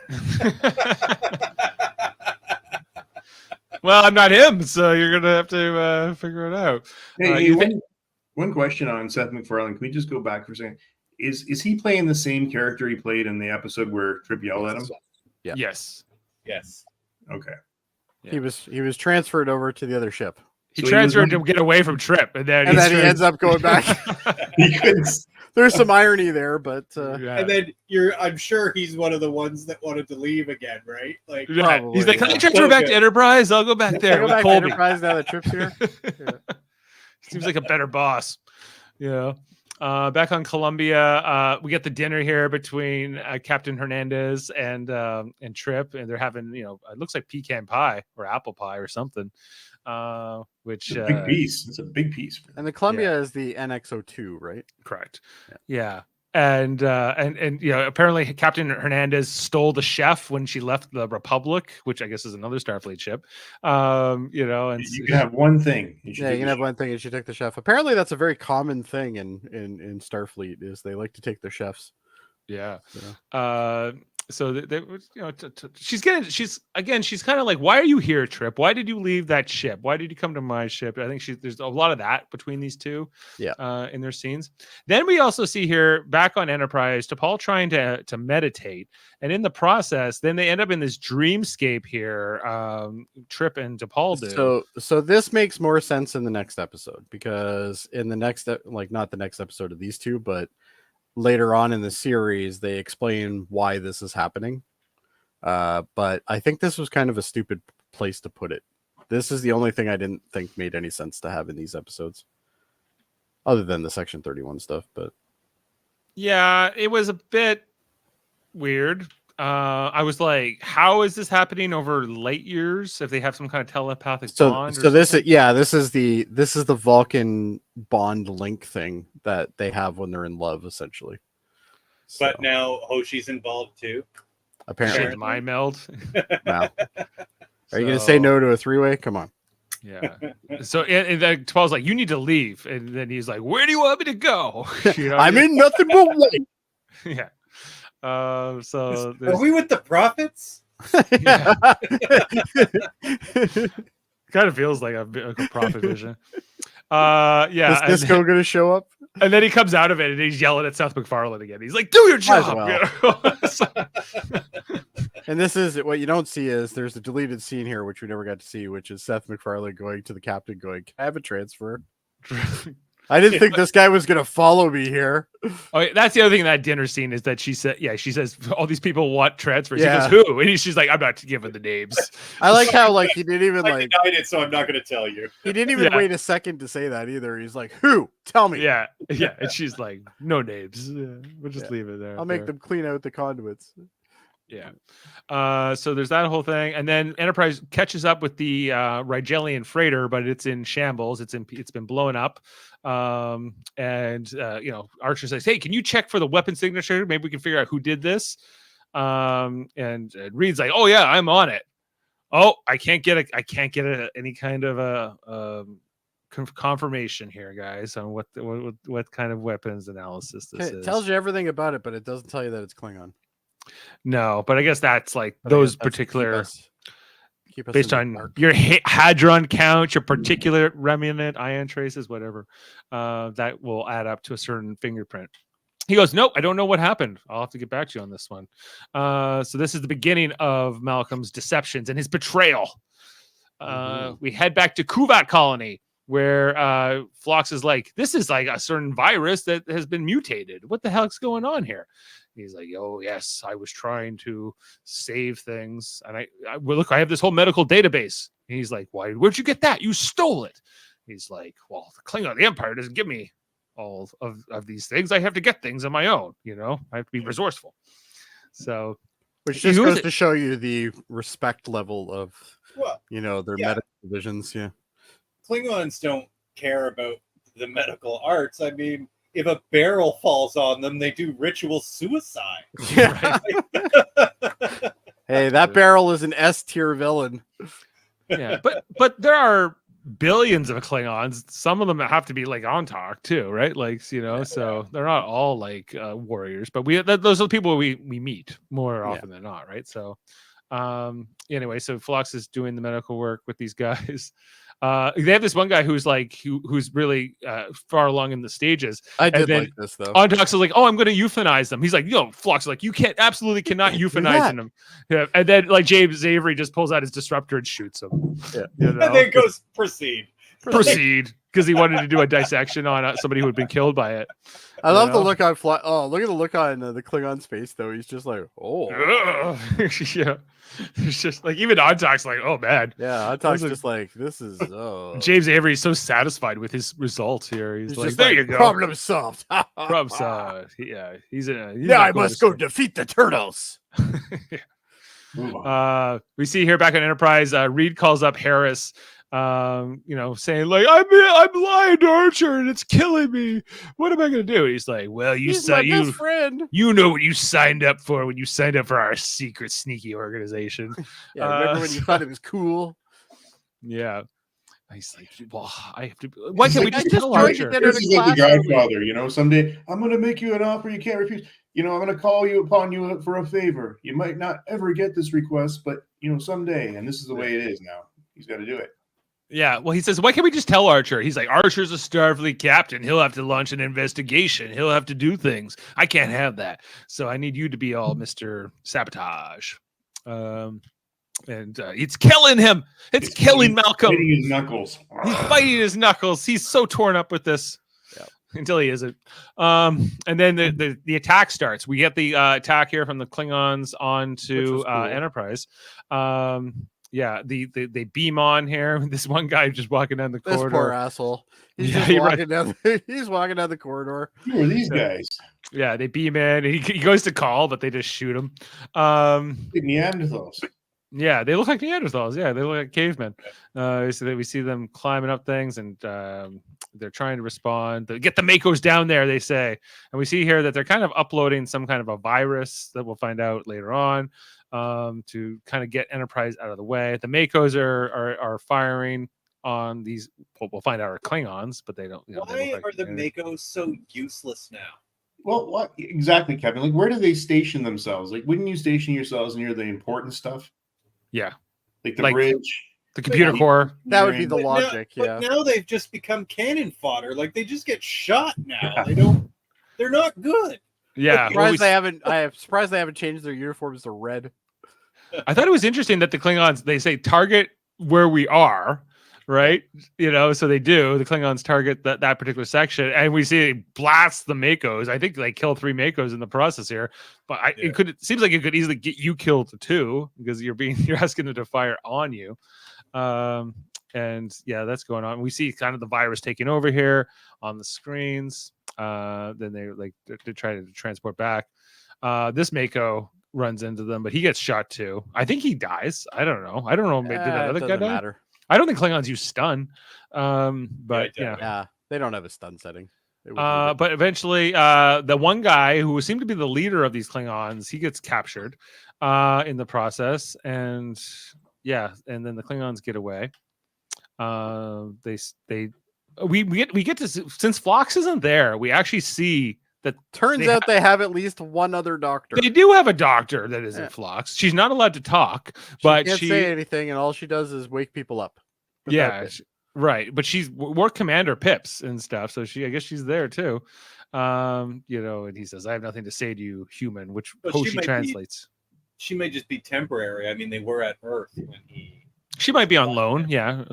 Well, I'm not him, so you're gonna have to figure it out. Hey, one question on Seth MacFarlane. Can we just go back for a second? Is he playing the same character he played in the episode where Trip yelled at him? Yeah. Yes. Okay. He was transferred over to the other ship. He So transferred to get away from Trip, and then He ends up going back. He couldn't. There's some irony there, but Yeah. And then I'm sure he's one of the ones that wanted to leave again, right? Like, Yeah. Probably, He's like, can I yeah. transfer back to Enterprise? I'll go back there go with back to Colby. Enterprise now that Trip's here. Seems like a better boss. Yeah. Back on Columbia, we get the dinner here between Captain Hernandez and Trip, and they're having, it looks like pecan pie or apple pie or something. Which It's a big piece. It's a big piece. And the Columbia is the NX-02, right? correct. Yeah. And apparently Captain Hernandez stole the chef when she left the Republic, which I guess is another Starfleet ship. And You can have one thing. You can have one thing, and she took the chef. Apparently, that's a very common thing in Starfleet. Is they like to take their chefs. Yeah. So. So she's kind of like, why are you here, Trip? Why did you leave that ship? Why did you come to my ship? I think there's a lot of that between these two. Yeah. In their scenes. Then we also see here back on Enterprise, T'Pol trying to meditate, and in the process, then they end up in this dreamscape here. Trip and T'Pol do. So this makes more sense in the next episode, because in the next, not the next episode of these two, but later on in the series, they explain why this is happening. But I think this was kind of a stupid place to put it. This is the only thing I didn't think made any sense to have in these episodes, other than the Section 31 stuff. But yeah, it was a bit weird. I was like, how is this happening over light years if they have some kind of telepathic bond? So this is the Vulcan bond link thing that they have when they're in love, essentially. but now Hoshi's involved too. Apparently, Shared mind meld. wow. Are you going to say no to a three-way? Come on. Yeah. So and then T'Pol's like, you need to leave, and then he's like, where do you want me to go? I'm in nothing but white. Yeah. So Are we with the prophets? Yeah. kind of feels like a prophet vision. Yeah. Is Disco going to show up? And then he comes out of it and he's yelling at Seth MacFarlane again. He's like, do your job. And this is what you don't see is there's a deleted scene here, which we never got to see, which is Seth MacFarlane going to the captain going, can I have a transfer? I didn't think this guy was going to follow me here. Oh, that's the other thing in that dinner scene is that she says all these people want transfers. Yeah. He goes, who? And she's like, I'm not giving the names. I like how he didn't even I denied it, so I'm not going to tell you. He didn't even wait a second to say that either. He's like, who? Tell me. Yeah. And she's like, no names. Yeah, we'll just leave it there. I'll make them clean out the conduits. Yeah. So there's that whole thing, and then Enterprise catches up with the Rigelian freighter, but it's in shambles. It's been blown up. And Archer says, "Hey, can you check for the weapon signature? Maybe we can figure out who did this." And Reed's like, "Oh yeah, I'm on it." Oh, I can't get any kind of a confirmation here, guys, on what kind of weapons analysis this is. It tells you everything about it, but it doesn't tell you that it's Klingon. No, but I guess that's like those particular keep us based in on the dark. your hadron count, your particular remnant ion traces, whatever, that will add up to a certain fingerprint. He goes, nope, I don't know what happened. I'll have to get back to you on this one. So this is the beginning of Malcolm's deceptions and his betrayal. We head back to Kuvat colony, where Phlox is like, this is like a certain virus that has been mutated. What the heck's going on here? He's like, oh, yes, I was trying to save things. And look, I have this whole medical database. And he's like, where'd you get that? You stole it. He's like, well, the Klingon, the Empire doesn't give me all of these things. I have to get things on my own. You know, I have to be resourceful. So, which just goes to show you the respect level of, their medical divisions. Yeah. Klingons don't care about the medical arts. I mean, if a barrel falls on them, they do ritual suicide. Yeah. Hey, that barrel is an S tier villain. Yeah, but there are billions of Klingons. Some of them have to be like on talk too, right? Like, so they're not all like warriors, but those are the people we meet more often than not, right? So anyway, so Phlox is doing the medical work with these guys. They have this one guy who's really far along in the stages. I did like this though. Ontox is like, "Oh, I'm going to euthanize them." He's like, "Yo, Phlox, like you absolutely cannot euthanize them." Yeah, and then like James Avery just pulls out his disruptor and shoots him. Yeah, and then goes proceed because he wanted to do a dissection on somebody who had been killed by it. I love the look on look at the look on the Klingon's face though. He's just like, oh, yeah. It's just like even Ontox like, oh man. Yeah, Ontox just like this is James Avery is so satisfied with his results here. He's like, there you go. Problem solved. Problem solved. Yeah, he's I must go defeat the turtles. We see here back on Enterprise, Reed calls up Harris, saying like, I'm lying to Archer and it's killing me. What am I gonna do? He's like, well, he's my best friend. You know what you signed up for when you signed up for our secret sneaky organization. Yeah, remember when you thought it was cool? Yeah. He's like, well, I have to. Why can't we just tell Archer? This is like the Godfather, someday I'm going to make you an offer you can't refuse. I'm going to call upon you for a favor. You might not ever get this request, but someday, and this is the way it is now. He's got to do it. Yeah, well, he says, why can't we just tell Archer? He's like, Archer's a Starfleet captain. He'll have to launch an investigation. He'll have to do things. I can't have that. So I need you to be all Mr. Sabotage. And it's killing him. It's killing Malcolm. Fighting his knuckles. He's fighting his knuckles. He's so torn up with this. Yeah. Until he isn't. And then the attack starts. We get the attack here from the Klingons onto cool. Enterprise. They beam on here. This one guy just walking down the corridor. This poor asshole. He's walking down. He's walking down the corridor. Who are these guys? Yeah, they beam in. He goes to call, but they just shoot him. Neanderthals. Yeah, they look like Neanderthals. Yeah, they look like cavemen. So that we see them climbing up things, and they're trying to respond. Get the Makos down there, they say. And we see here that they're kind of uploading some kind of a virus that we'll find out later on to kind of get Enterprise out of the way. The Makos are firing on these. We'll find out are Klingons, but they don't. Why are the Makos so useless now? Well, what exactly, Kevin? Like, where do they station themselves? Like, wouldn't you station yourselves near the important stuff? Yeah, like the bridge, the computer core. That would be the logic. But now they've just become cannon fodder. Like they just get shot now. Yeah. They're not good. Yeah, I am surprised they haven't changed their uniforms to red. I thought it was interesting that the Klingons, they say target where we are, right? So they do. The Klingons target that particular section, and we see it blasts the Makos. I think they kill 3 Makos in the process here, but it seems like it could easily get you killed too, because you're asking them to fire on you. And yeah, that's going on. We see kind of the virus taking over here on the screens. Then they try to transport back. This Mako runs into them, but he gets shot too. I think he dies. I don't know. Maybe did that other guy die? Matter. I don't think Klingons use stun. But yeah, they don't have a stun setting. But eventually, the one guy who seemed to be the leader of these Klingons, he gets captured in the process, and then the Klingons get away. We get to, since Phlox isn't there, we actually see that turns out they have at least one other doctor. They do have a doctor that isn't Phlox. She's not allowed to talk, but she can't say anything, and all she does is wake people up. Right. But she's War Commander Pips and stuff, so I guess she's there too. And he says, "I have nothing to say to you, human," which Hoshi translates. She may just be temporary. I mean, they were at Earth when he. She might be on loan,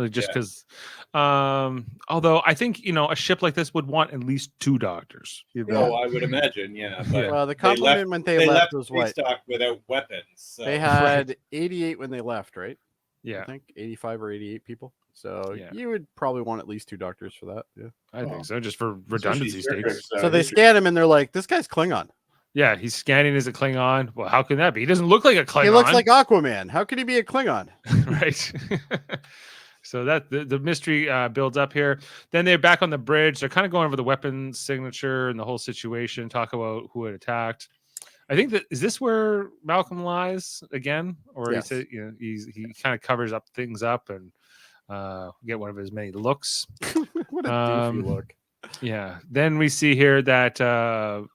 just because. Although I think a ship like this would want at least 2 doctors. I would imagine, But well, the complement when they left was what? Without weapons. So. They had 88 when they left, right? Yeah, I think 85 or 88 people. So Yeah. you would probably want at least 2 doctors for that. Yeah. I think so, just for Especially redundancy Star stakes. Trek's, So they history. scan him and they're like, "This guy's Klingon. Yeah, he's scanning as a Klingon. Well, how can that be? He doesn't look like a Klingon. He looks like Aquaman. How could he be a Klingon?" right. So that the mystery builds up here. Then they're back on the bridge. They're kind of going over the weapon signature and the whole situation. Talk about who had attacked. I think that is this where Malcolm lies again, or Yes. he said, he kind of covers up things up and get one of his many looks. What a doofy look. Yeah. Then we see here that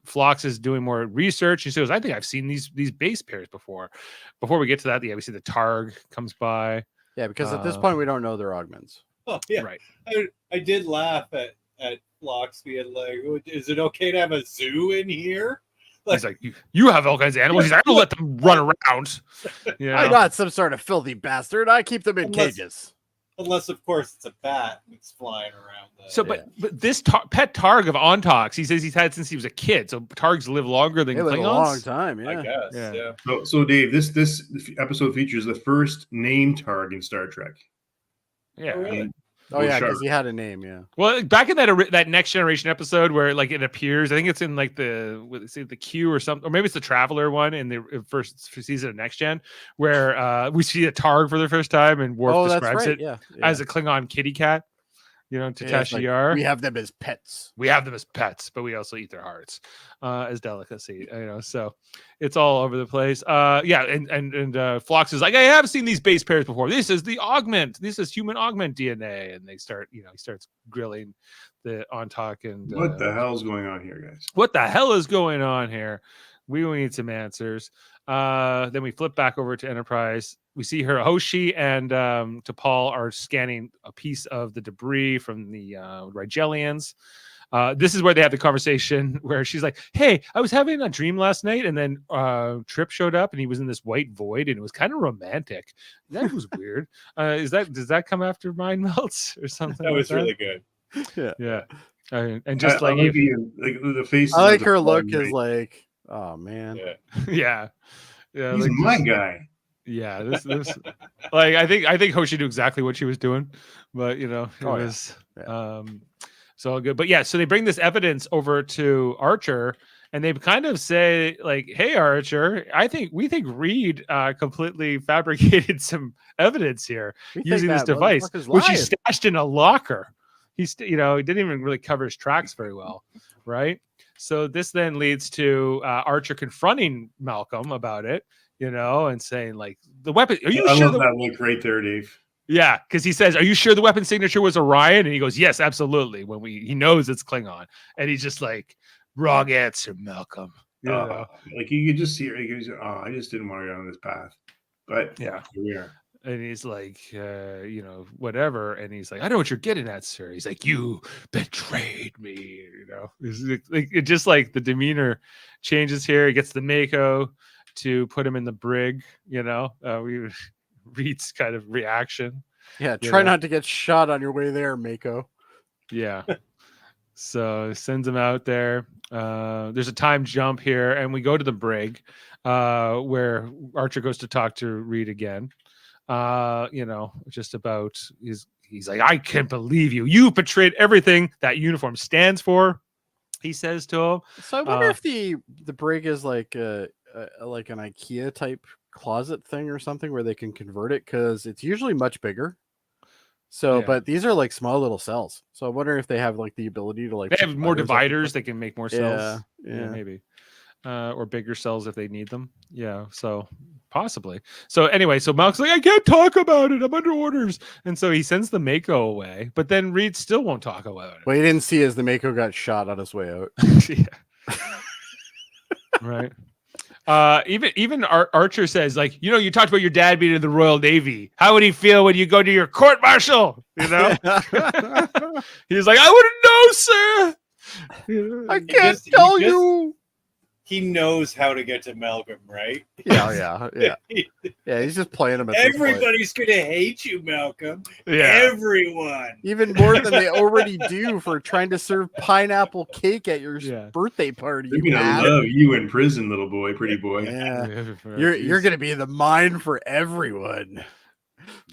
Phlox is doing more research. He says, "I think I've seen these base pairs before." Before we get to that, we see the Targ comes by. Yeah, because at this point we don't know they're augments. Oh yeah, Right. I did laugh at Phlox being like, "Is it okay to have a zoo in here?" He's like, you have all kinds of animals. He's like, I don't let them run around. Yeah. I'm not some sort of filthy bastard. I keep them in Unless- cages. Unless, of course, it's a bat that's flying around. So, but this pet Targ of Ontox, he says he's had since he was a kid. So Targs live longer than They live a Klingons. long time. I Yeah. guess. Yeah. Yeah. So Dave, this episode features the first named Targ in Star Trek. Yeah. Oh, really? Oh yeah, Sharp. because he had a name. Yeah. Well, back in that Next Generation episode where like it appears, I think it's in like the Q or something, or maybe it's the Traveler one in the first season of Next Gen, where we see a Targ for the first time and Worf Oh, that's describes right. it Yeah. as a Klingon kitty cat. To Yeah, it's Tashi like, Yar. we have them as pets. We have them as pets, but we also eat their hearts as delicacy. So it's all over the place. And Phlox is like, I have seen these base pairs before. This is the augment. This is human augment DNA. And they start, he starts grilling the Ontok and What the hell's going on here, guys? what the hell is going on here? We will need some answers. Then we flip back over to Enterprise. We see her Hoshi and T'Pol are scanning a piece of the debris from the Rigelians. This is where they have the conversation where she's like, "Hey, I was having a dream last night, and then Trip showed up, and he was in this white void, and it was kind of romantic. That was weird. Does that come after Mind Melts or something? That like was really good. yeah. And just I like like the face. I like her look is like, oh man. Yeah. yeah, He's like my this- guy. Yeah, this like I think Hoshi knew exactly what she was doing, but it Oh, yeah. was Yeah. so good. But yeah, so they bring this evidence over to Archer and they kind of say like, "Hey Archer, we think Reed completely fabricated some evidence here We think using this that device, motherfucker's which he lying." stashed in a locker. He didn't even really cover his tracks very well, right? So this then leads to Archer confronting Malcolm about it, and saying like, the weapon. Are you I sure? love that look right there, Dave. Yeah, because he says, "Are you sure the weapon signature was Orion?" And he goes, "Yes, absolutely." When he knows it's Klingon, and he's just like, "Wrong answer, Malcolm." Like you could just see her. He goes, "Oh, I just didn't want to go down this path," but Yeah. here we are. And he's like, whatever. And he's like, "I know what you're getting at, sir." He's like, "You betrayed me." It's like it just like the demeanor changes here. He gets the Mako to put him in the brig. We Reed's kind of reaction. Yeah, You try know? not to get shot on your way there, Mako. Yeah. So sends him out there. There's a time jump here, and we go to the brig where Archer goes to talk to Reed again. Just about he's like, "I can't believe you. You betrayed everything that uniform stands for," he says to him. So I wonder if the brig is like like an IKEA type closet thing or something where they can convert it, because it's usually much bigger. So, Yeah. but these are like small little cells. So I wonder if they have like the ability to like They put have more up and dividers. stuff. They can make more cells. Yeah. Maybe. Or bigger cells if they need them. Yeah, so possibly. So anyway, so Malcolm's like, "I can't talk about it. I'm under orders." And so he sends the Mako away, but then Reed still won't talk about it. What you didn't see is the Mako got shot on his way out. Yeah. Right. Even Archer says, like, you talked about your dad being in the Royal Navy. How would he feel when you go to your court martial? He's like, "I wouldn't know, sir." I can't tell you. He knows how to get to Malcolm, right? Yeah. Yeah, he's just playing him at this point. Everybody's gonna hate you, Malcolm. Yeah. Everyone. Even more than they already do for trying to serve pineapple cake at your Yeah. birthday party. They're You gonna mad? love you in prison, little boy, pretty boy. Yeah. You're gonna be the mine for everyone.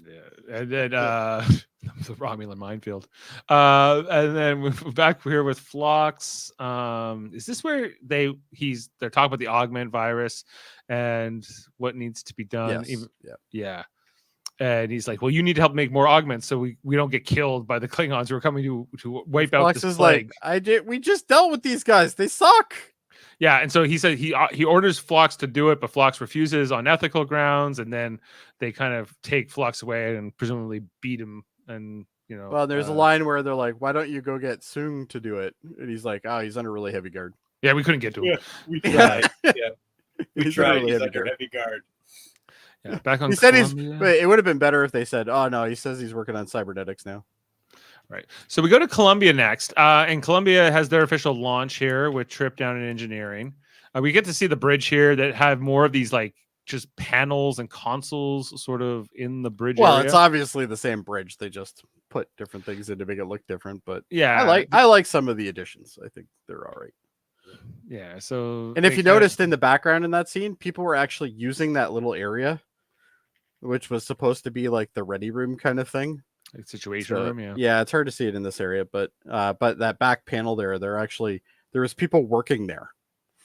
Yeah. And then The Romulan minefield. And then we're back here with Phlox. Is this where they're talking about the augment virus and what needs to be done? Yes. Yeah. And he's like, well, you need to help make more augments so we don't get killed by the Klingons who are coming to wipe out Fox this is plague. like, we just dealt with these guys. They suck. Yeah, and so he said he orders Phlox to do it, but Phlox refuses on ethical grounds, and then they kind of take Phlox away and presumably beat him. And Well, there's a line where they're like, "Why don't you go get Sung to do it?" And he's like, "Oh, he's under really heavy guard." Yeah, we couldn't get to him. Yeah, we tried. Yeah, we He's tried. under really He's heavy under guard. heavy guard. Yeah, back on. He said Columbia. Wait, it would have been better if they said, "Oh no," he says he's working on cybernetics now. Right. So we go to Columbia next, and Columbia has their official launch here with Trip down in engineering. We get to see the bridge here that have more of these like just panels and consoles sort of in the bridge. Well, area. it's obviously the same bridge. They just put different things in to make it look different. But yeah, I like some of the additions. I think they're all right. Yeah. So, And if you noticed in the background in that scene, people were actually using that little area, which was supposed to be like the ready room kind of thing. like situation room, yeah. Yeah, it's hard to see it in this area, but that back panel there was people working there.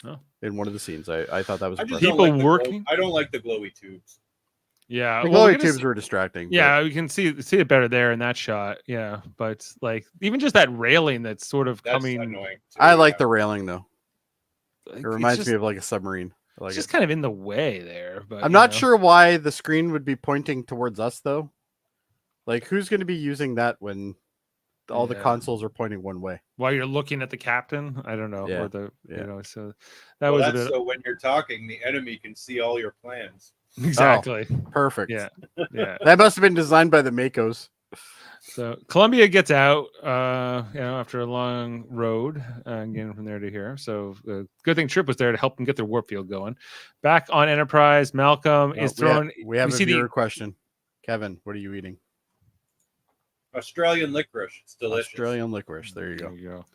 Oh. In one of the scenes, I thought that was I just impressive. don't People like working? I don't like the glowy tubes. Yeah. The well, we're glowing gonna tubes see- were distracting. Yeah, you can see it better there in that shot. Yeah, but like even just that railing that's sort of That's coming. annoying. too, I like yeah. the railing though. Like, It reminds it's me of like a submarine. I like it's it. just kind of in the way there. But I'm not sure why the screen would be pointing towards us though. Like, who's going to be using that when all the Yeah. consoles are pointing one way? while you're looking at the captain. I don't know. Yeah, Or the yeah. so that Well, was a that's bit so when you're talking, the enemy can see all your plans. exactly. Perfect. Yeah. Yeah. That must have been designed by the Makos. So Columbia gets out, after a long road, getting from there to here. So good thing Trip was there to help them get their warp field going. Back on Enterprise, Malcolm is thrown. We have a see viewer question. Kevin, what are you eating? Australian licorice. It's delicious. Australian licorice. There you There go. you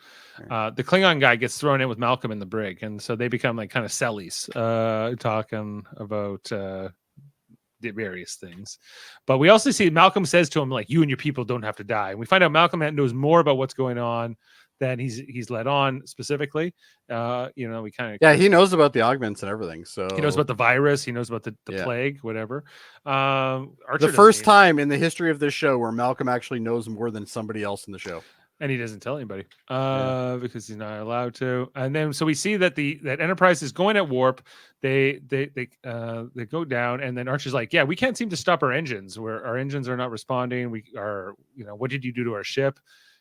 go. The Klingon guy gets thrown in with Malcolm in the brig, and so they become like kind of sellies, talking about the various things. But we also see Malcolm says to him like, "You and your people don't have to die." And we find out Malcolm knows more about what's going on than he's let on specifically. We kind of Yeah, he knows about the augments and everything. So he knows about the virus. He knows about the Yeah. plague, whatever. Archer the doesn't first even- time in the history of this show where Malcolm actually knows more than somebody else in the show. and he doesn't tell anybody because he's not allowed to. And then so we see that that Enterprise is going at warp. They go down, and then Archer's like, "Yeah, we can't seem to stop our engines. Our engines are not responding. We are, what did you do to our ship?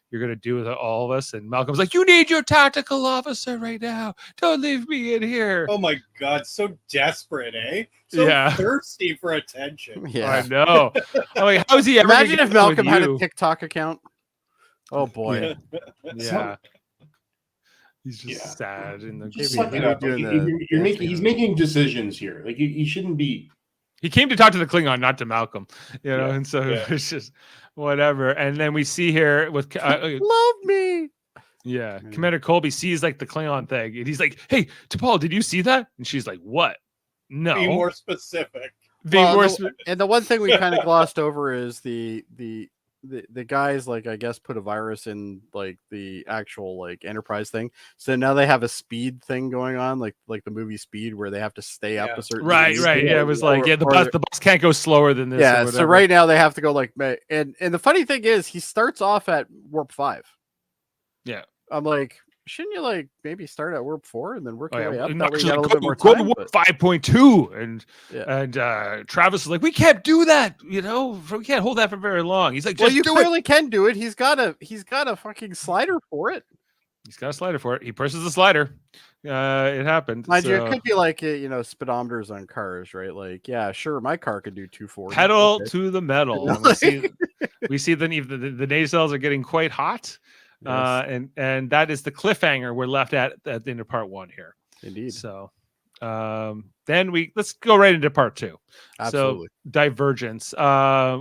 You're going to do with all of us." And Malcolm's like, "You need your tactical officer right now. Don't leave me in here." Oh my god, so desperate, eh? So Yeah. thirsty for attention. Yeah. I know. I'm like, how is he ever? Imagine gonna if get with Malcolm had a you? TikTok account. Oh boy. Yeah. He's just Yeah. sad in the. Just Maybe suck it we're up. doing Like, the you're dance making, he's together. making decisions here. Like he shouldn't be. He came to talk to the Klingon, not to Malcolm, Yeah, and so yeah. it's just whatever. And then we see here with Love me. yeah, Mm. Commander Colby sees like the Klingon thing, and he's like, "Hey, T'Pol, did you see that?" And she's like, "What? No." Be more specific. Be Well, more the- and the one thing we kind of glossed over is the guys, like, I guess put a virus in like the actual like Enterprise thing. So now they have a speed thing going on, like the movie Speed, where they have to stay up Yeah. a certain right. speed. Yeah, it was like, Or- yeah, the or bus, they're- the bus can't go slower than this. or Yeah, so whatever. right now they have to go like, and the funny thing is he starts off at warp 5. Yeah. I'm like, shouldn't you like maybe start at warp 4 and then work Oh, your way yeah. up? and That way Knox you is got a like, little bit more go to time. warp but- 5.2, and Yeah. Travis is like, "We can't do that. We can't hold that for very long." He's like, Well, "Just you do it." clearly can do it. He's got a fucking slider for it. He's got a slider for it. He presses the slider. It happened. Mind you, So- it could be like speedometers on cars, right? Like, yeah, sure, my car could do 240. pedal Okay. to the metal. And we see the nacelles are getting quite hot, Yes, and that is the cliffhanger we're left at the end of part 1 here. indeed, So then let's go right into part 2. absolutely. So Divergence.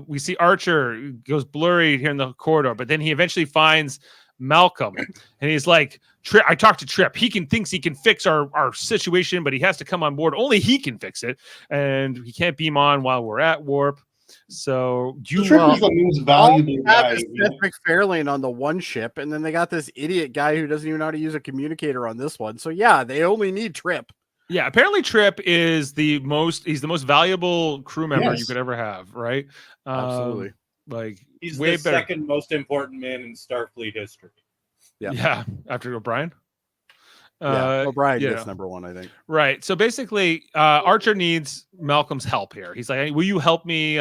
We see Archer goes blurry here in the corridor, but then he eventually finds Malcolm, and he's like, I talked to Trip. He thinks he can fix our situation, but he has to come on board. Only he can fix it, and he can't beam on while we're at warp. So The Trip is the most valuable guy. Seth MacFarlane on the one ship, and then they got this idiot guy who doesn't even know how to use a communicator on this one. So yeah, they only need Trip. Yeah, apparently Trip is he's the most valuable crew member you Yes. could ever have, right? Absolutely. Like He's way the better. second most important man in Starfleet history. Yeah, after O'Brien. Yeah, O'Brien you gets know. number 1, I think. Right. So basically, Archer needs Malcolm's help here. He's like, hey, will you help me,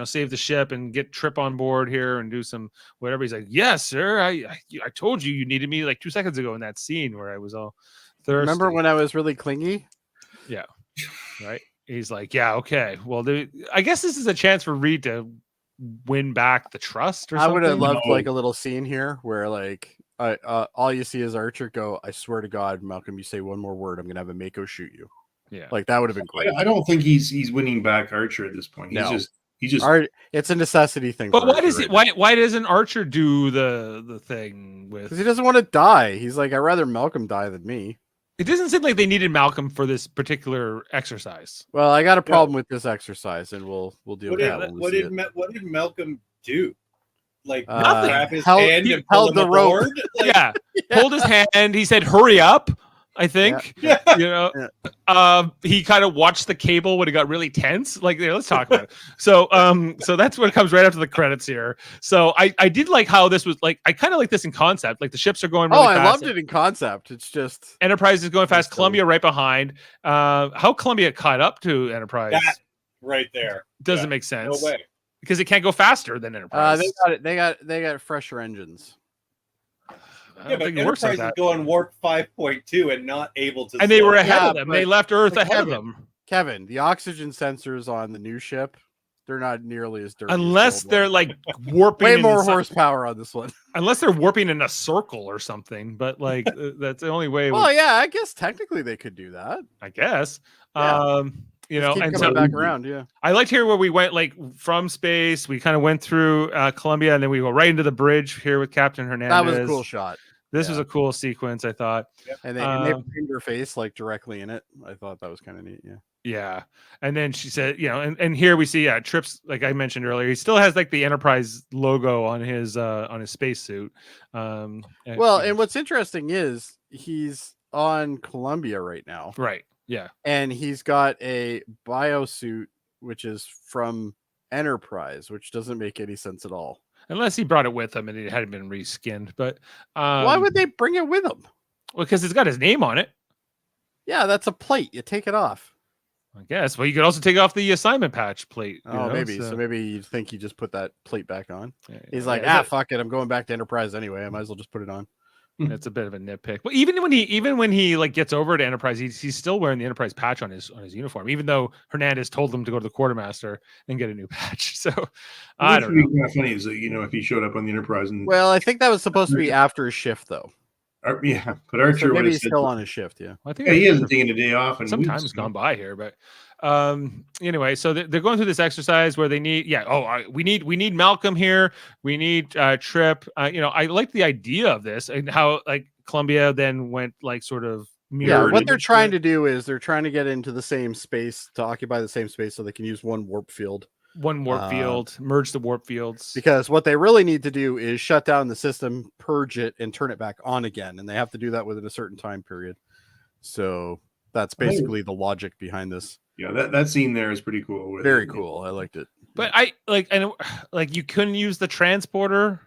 save the ship and get Trip on board here and do some whatever? He's like, yes, sir. I told you needed me like 2 seconds ago in that scene where I was all thirsty. Remember when I was really clingy? Yeah. Right. He's like, yeah, okay. Well, I guess this is a chance for Reed to win back the trust or I would have something. loved like a little scene here where like all you see is Archer go, I swear to God, Malcolm, you say one more word, I'm gonna have a Mako shoot you. Yeah. Like that would have been great. I don't think he's winning back Archer at this point. No. He's just It's a necessity thing. But for why Archer does it? Why doesn't Archer do the thing with? Because he doesn't want to die. He's like, I'd rather Malcolm die than me. It doesn't seem like they needed Malcolm for this particular exercise. Well, I got a problem with this exercise, and we'll deal What with did, that. when we what, see did it. what did Malcolm do? Like Nothing. grab his Held- hand he and pull held him the rope. aboard? Like, Yeah, pulled his hand. He said, "Hurry up." I think. Yeah. You know, he kind of watched the cable when it got really tense. Like, let's talk about it. So that's what comes right after the credits here. So I did like how this was like. I kind of like this in concept. Like the ships are going really fast. I loved it in concept. It's just Enterprise is going fast. That's Columbia right behind. How Columbia caught up to Enterprise that right there doesn't Yeah. make sense. No way. Because it can't go faster than Enterprise. they got fresher engines. I Yeah, don't but think it works Enterprise like is that. going warp 5.2 and not able to. And they slow were down. ahead Yeah, of them. but- They left Earth but ahead of Kevin, them. Kevin, the oxygen sensors on the new ship, they're not nearly as dirty. as the Unless old they're one. like warping. way in more some- horsepower on this one. Unless they're warping in a circle or something. But like that's the only way. it Well, would- yeah, I guess technically they could do that. I guess. Yeah. You Just know, keep and coming so back around. Yeah. I liked here where we went like from space. We kind of went through Columbia, and then we go right into the bridge here with Captain Hernandez. That was a cool shot. This was Yeah. a cool sequence, I thought. And they framed her face like directly in it. I thought that was kind of neat. Yeah. Yeah. And then she said, you know, and here we see Trips, like I mentioned earlier, he still has like the Enterprise logo on his spacesuit. Well, and what's interesting is he's on Columbia right now, right. Yeah. and he's got a biosuit which is from Enterprise, which doesn't make any sense at all. Unless he brought it with him and it hadn't been reskinned. But Why would they bring it with them? Well, because it's got his name on it, Yeah, that's a plate. You take it off. I guess. Well, you could also take off the assignment patch plate. you Oh, know, maybe. So maybe you think he just put that plate back on. yeah, He's yeah, like, yeah, fuck it. I'm going back to Enterprise anyway. I might as well just put it on. That's a bit of a nitpick. But even when he like gets over to Enterprise, he's still wearing the Enterprise patch on his uniform, even though Hernandez told him to go to the quartermaster and get a new patch. So I don't know. Kind of funny is that if he showed up on the Enterprise and Well, I think that was supposed to be after his shift, though. yeah, but So Archer would maybe have he's said, still on his shift. Yeah. I think yeah, he hasn't taken a day off and some time's gone by here, but anyway, so they're going through this exercise where they need we need Malcolm here, we need Trip. I like the idea of this and how like Columbia then went like sort of mirrored What they're into trying it. to do is they're trying to get into the same space, to occupy the same space so they can use one warp field. One warp field, merge the warp fields. Because what they really need to do is shut down the system, purge it, and turn it back on again. And they have to do that within a certain time period. So that's basically the logic behind this. Yeah, that scene there is pretty cool. Very cool. I liked it. But I like you couldn't use the transporter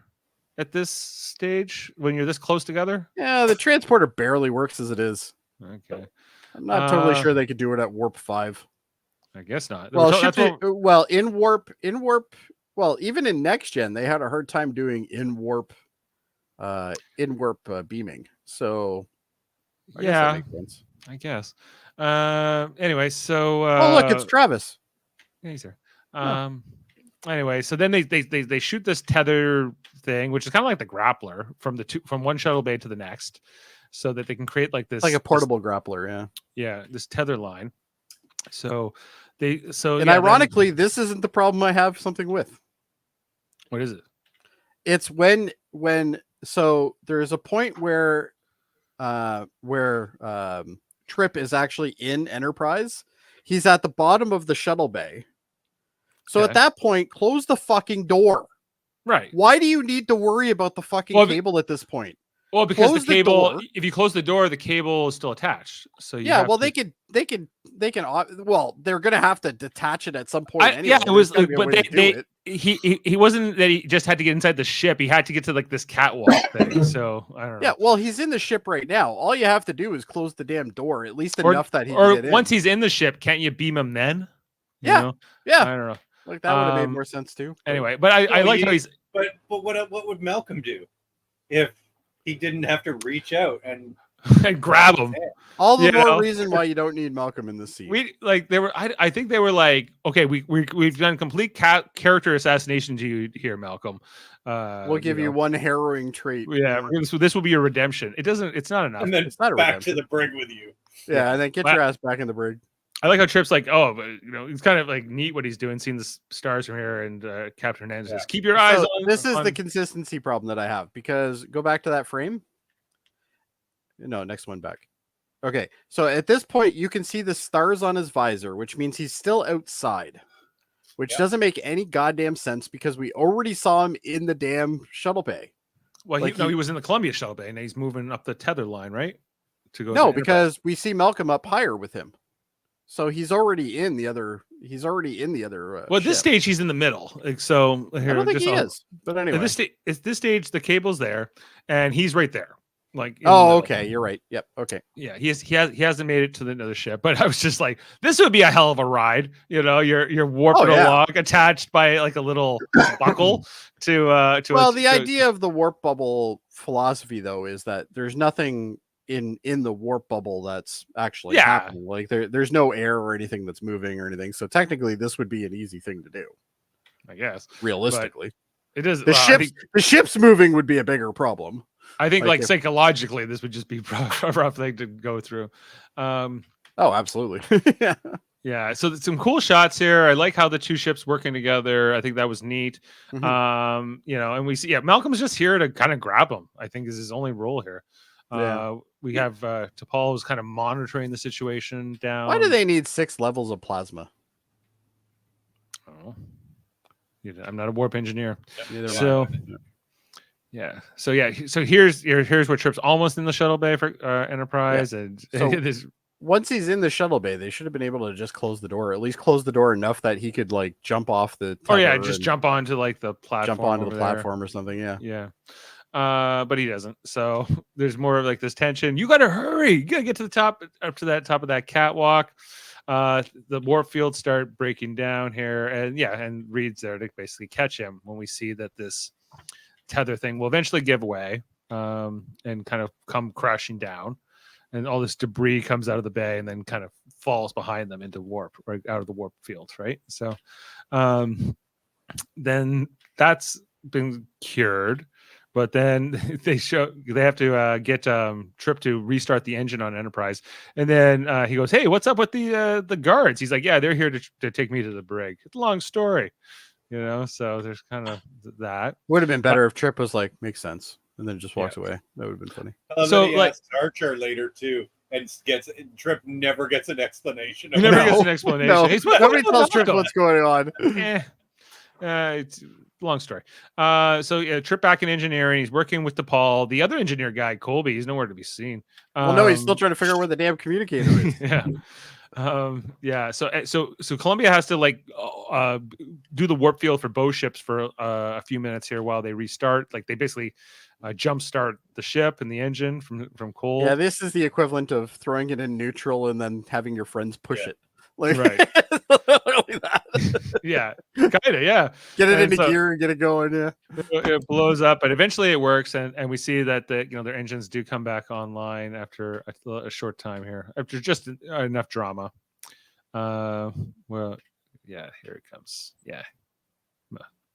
at this stage when you're this close together. Yeah, the transporter barely works as it is. Okay, I'm not totally sure they could do it at warp 5. I guess not. Well, That's what- in warp, well, even in next gen, they had a hard time doing in warp beaming. So, I guess that makes sense. I guess. Anyway, so Oh, look, it's Travis. yeah, he's there. Anyway, so then they shoot this tether thing, which is kind of like the grappler from one shuttle bay to the next, so that they can create like this It's like a portable grappler, yeah. yeah, this tether line. And Ironically, this isn't the problem I have something with. what is it? It's when so there's a point where Trip is actually in Enterprise. He's at the bottom of the shuttle bay, So Okay. at that point, close the fucking door. Right. Why do you need to worry about the fucking Well, cable at this point? Well, because Close the the cable, door. if you close the door, the cable is still attached. So you Yeah, have well, to- they can. Well, they're gonna have to detach it at some point. Anyway. Yeah, it was, There's gotta be a but way to do it. he wasn't that he just had to get inside the ship. He had to get to like this catwalk thing. So I don't know. Yeah, well, he's in the ship right now. All you have to do is close the damn door, at least or, enough that he or can get once in. he's in the ship, can't you beam him then? You Yeah, know? yeah. I don't know. Like that would have made Um, more sense too. but- Anyway, but I No, like you- how he's But what would Malcolm do if he didn't have to reach out and and grab him. all the you more know? reason why you don't need Malcolm in this scene. We like they were. I think they were like, okay, we've done complete character assassination to you here, Malcolm. We'll give you know. one harrowing trait. Yeah, so this will be your redemption. It doesn't. It's not enough. and then It's not a back redemption. to the brig with you. Yeah, and then get But- your ass back in the brig. I like how Trip's like, oh, but it's kind of like neat what he's doing, seeing the stars from here, and Captain Hernandez says, keep your eyes So on. this is on- the consistency problem that I have because go back to that frame. No, next one back. Okay, so at this point you can see the stars on his visor, which means he's still outside, which Yeah. doesn't make any goddamn sense because we already saw him in the damn shuttle bay. Well, like he he- was in the Columbia shuttle bay, and he's moving up the tether line, right? To go. No, to Enterprise. because we see Malcolm up higher with him, so he's already in the other. He's already in the other. well, at this ship. stage he's in the middle. Like, so here, I don't think just he on- is. But anyway. At this stage, the cable's there, and he's right there. Like, in the Oh, middle. okay. You're right. Yep. Okay. Yeah, he hasn't made it to the other ship, but I was just like, this would be a hell of a ride. You know, you're warping Oh, yeah. along, attached by like a little buckle to Well, the idea of the warp bubble philosophy, though, is that there's nothing in the warp bubble that's actually Yeah. happening. Like there's no air or anything that's moving or anything. So technically, this would be an easy thing to do. I guess Realistically, it is. the ship's moving would be a bigger problem. I think like like if- psychologically, this would just be a rough thing to go through. Oh, absolutely. Yeah. Yeah, so some cool shots here. I like how the two ships working together. I think that was neat. Mhm. And we see, Malcolm's just here to kind of grab him. I think is his only role here. Yeah. We have T'Pol who's kind of monitoring the situation down. Why do they need 6 levels of plasma? Oh, I'm not a warp engineer. Neither am I. So, yeah. So here's where Trip's almost in the shuttle bay for Enterprise, and So- this. Once he's in the shuttle bay, they should have been able to just close the door, or at least close the door enough that he could like jump off the. Oh yeah, tether just and jump onto like the platform. jump onto the over there. platform or something. Yeah. Yeah. But he doesn't. So there's more of like this tension. You gotta hurry. You gotta get to the top, up to that top of that catwalk. The warp fields start breaking down here, and Reed's there to basically catch him when we see that this tether thing will eventually give way, and kind of come crashing down, and all this debris comes out of the bay and then kind of falls behind them into warp, right out of the warp fields, right? So, then that's been cured. But then they have to get Trip to restart the engine on Enterprise, and then he goes, "Hey, what's up with the guards?" He's like, "Yeah, they're here to take me to the brig." It's a long story, So there's kind of that. Would have been better if Trip was like, makes sense, and then just walks away. That would have been funny. So, He like- asks Archer later too, and Trip never gets an explanation. He never No. gets an explanation. No, He's, nobody "What's tells Trip going what's going on. It's a long story. Trip back in engineering. He's working with DePaul. The other engineer guy, Colby, he's nowhere to be seen. Well, no, he's still trying to figure out where the damn communicator is. yeah. So Columbia has to like do the warp field for both ships for a few minutes here while they restart. Like they basically jump start the ship and the engine from cold. Yeah, this is the equivalent of throwing it in neutral and then having your friends push Yeah. it. Like, Right. literally that. Yeah, kind of. Yeah. Get it And into so- gear and get it going. Yeah. It blows up, but eventually it works, and we see that their engines do come back online after a short time here, after just enough drama. Well, yeah, here it comes. Yeah,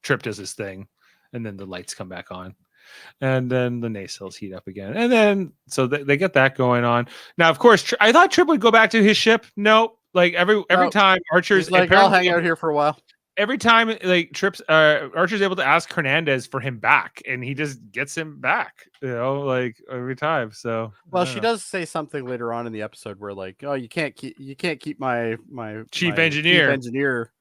Trip does his thing, and then the lights come back on, and then the nacelles heat up again, and then so they get that going on. Now, of course, I thought Trip would go back to his ship. No, like every No. time Archer's He's like, I'll apparently- hang out here for a while. every time like Trips Archer's able to ask Hernandez for him back, and he just gets him back, like every time. So Well, I she don't know. does say something later on in the episode where like, oh, you can't keep my Chief my engineer. engineer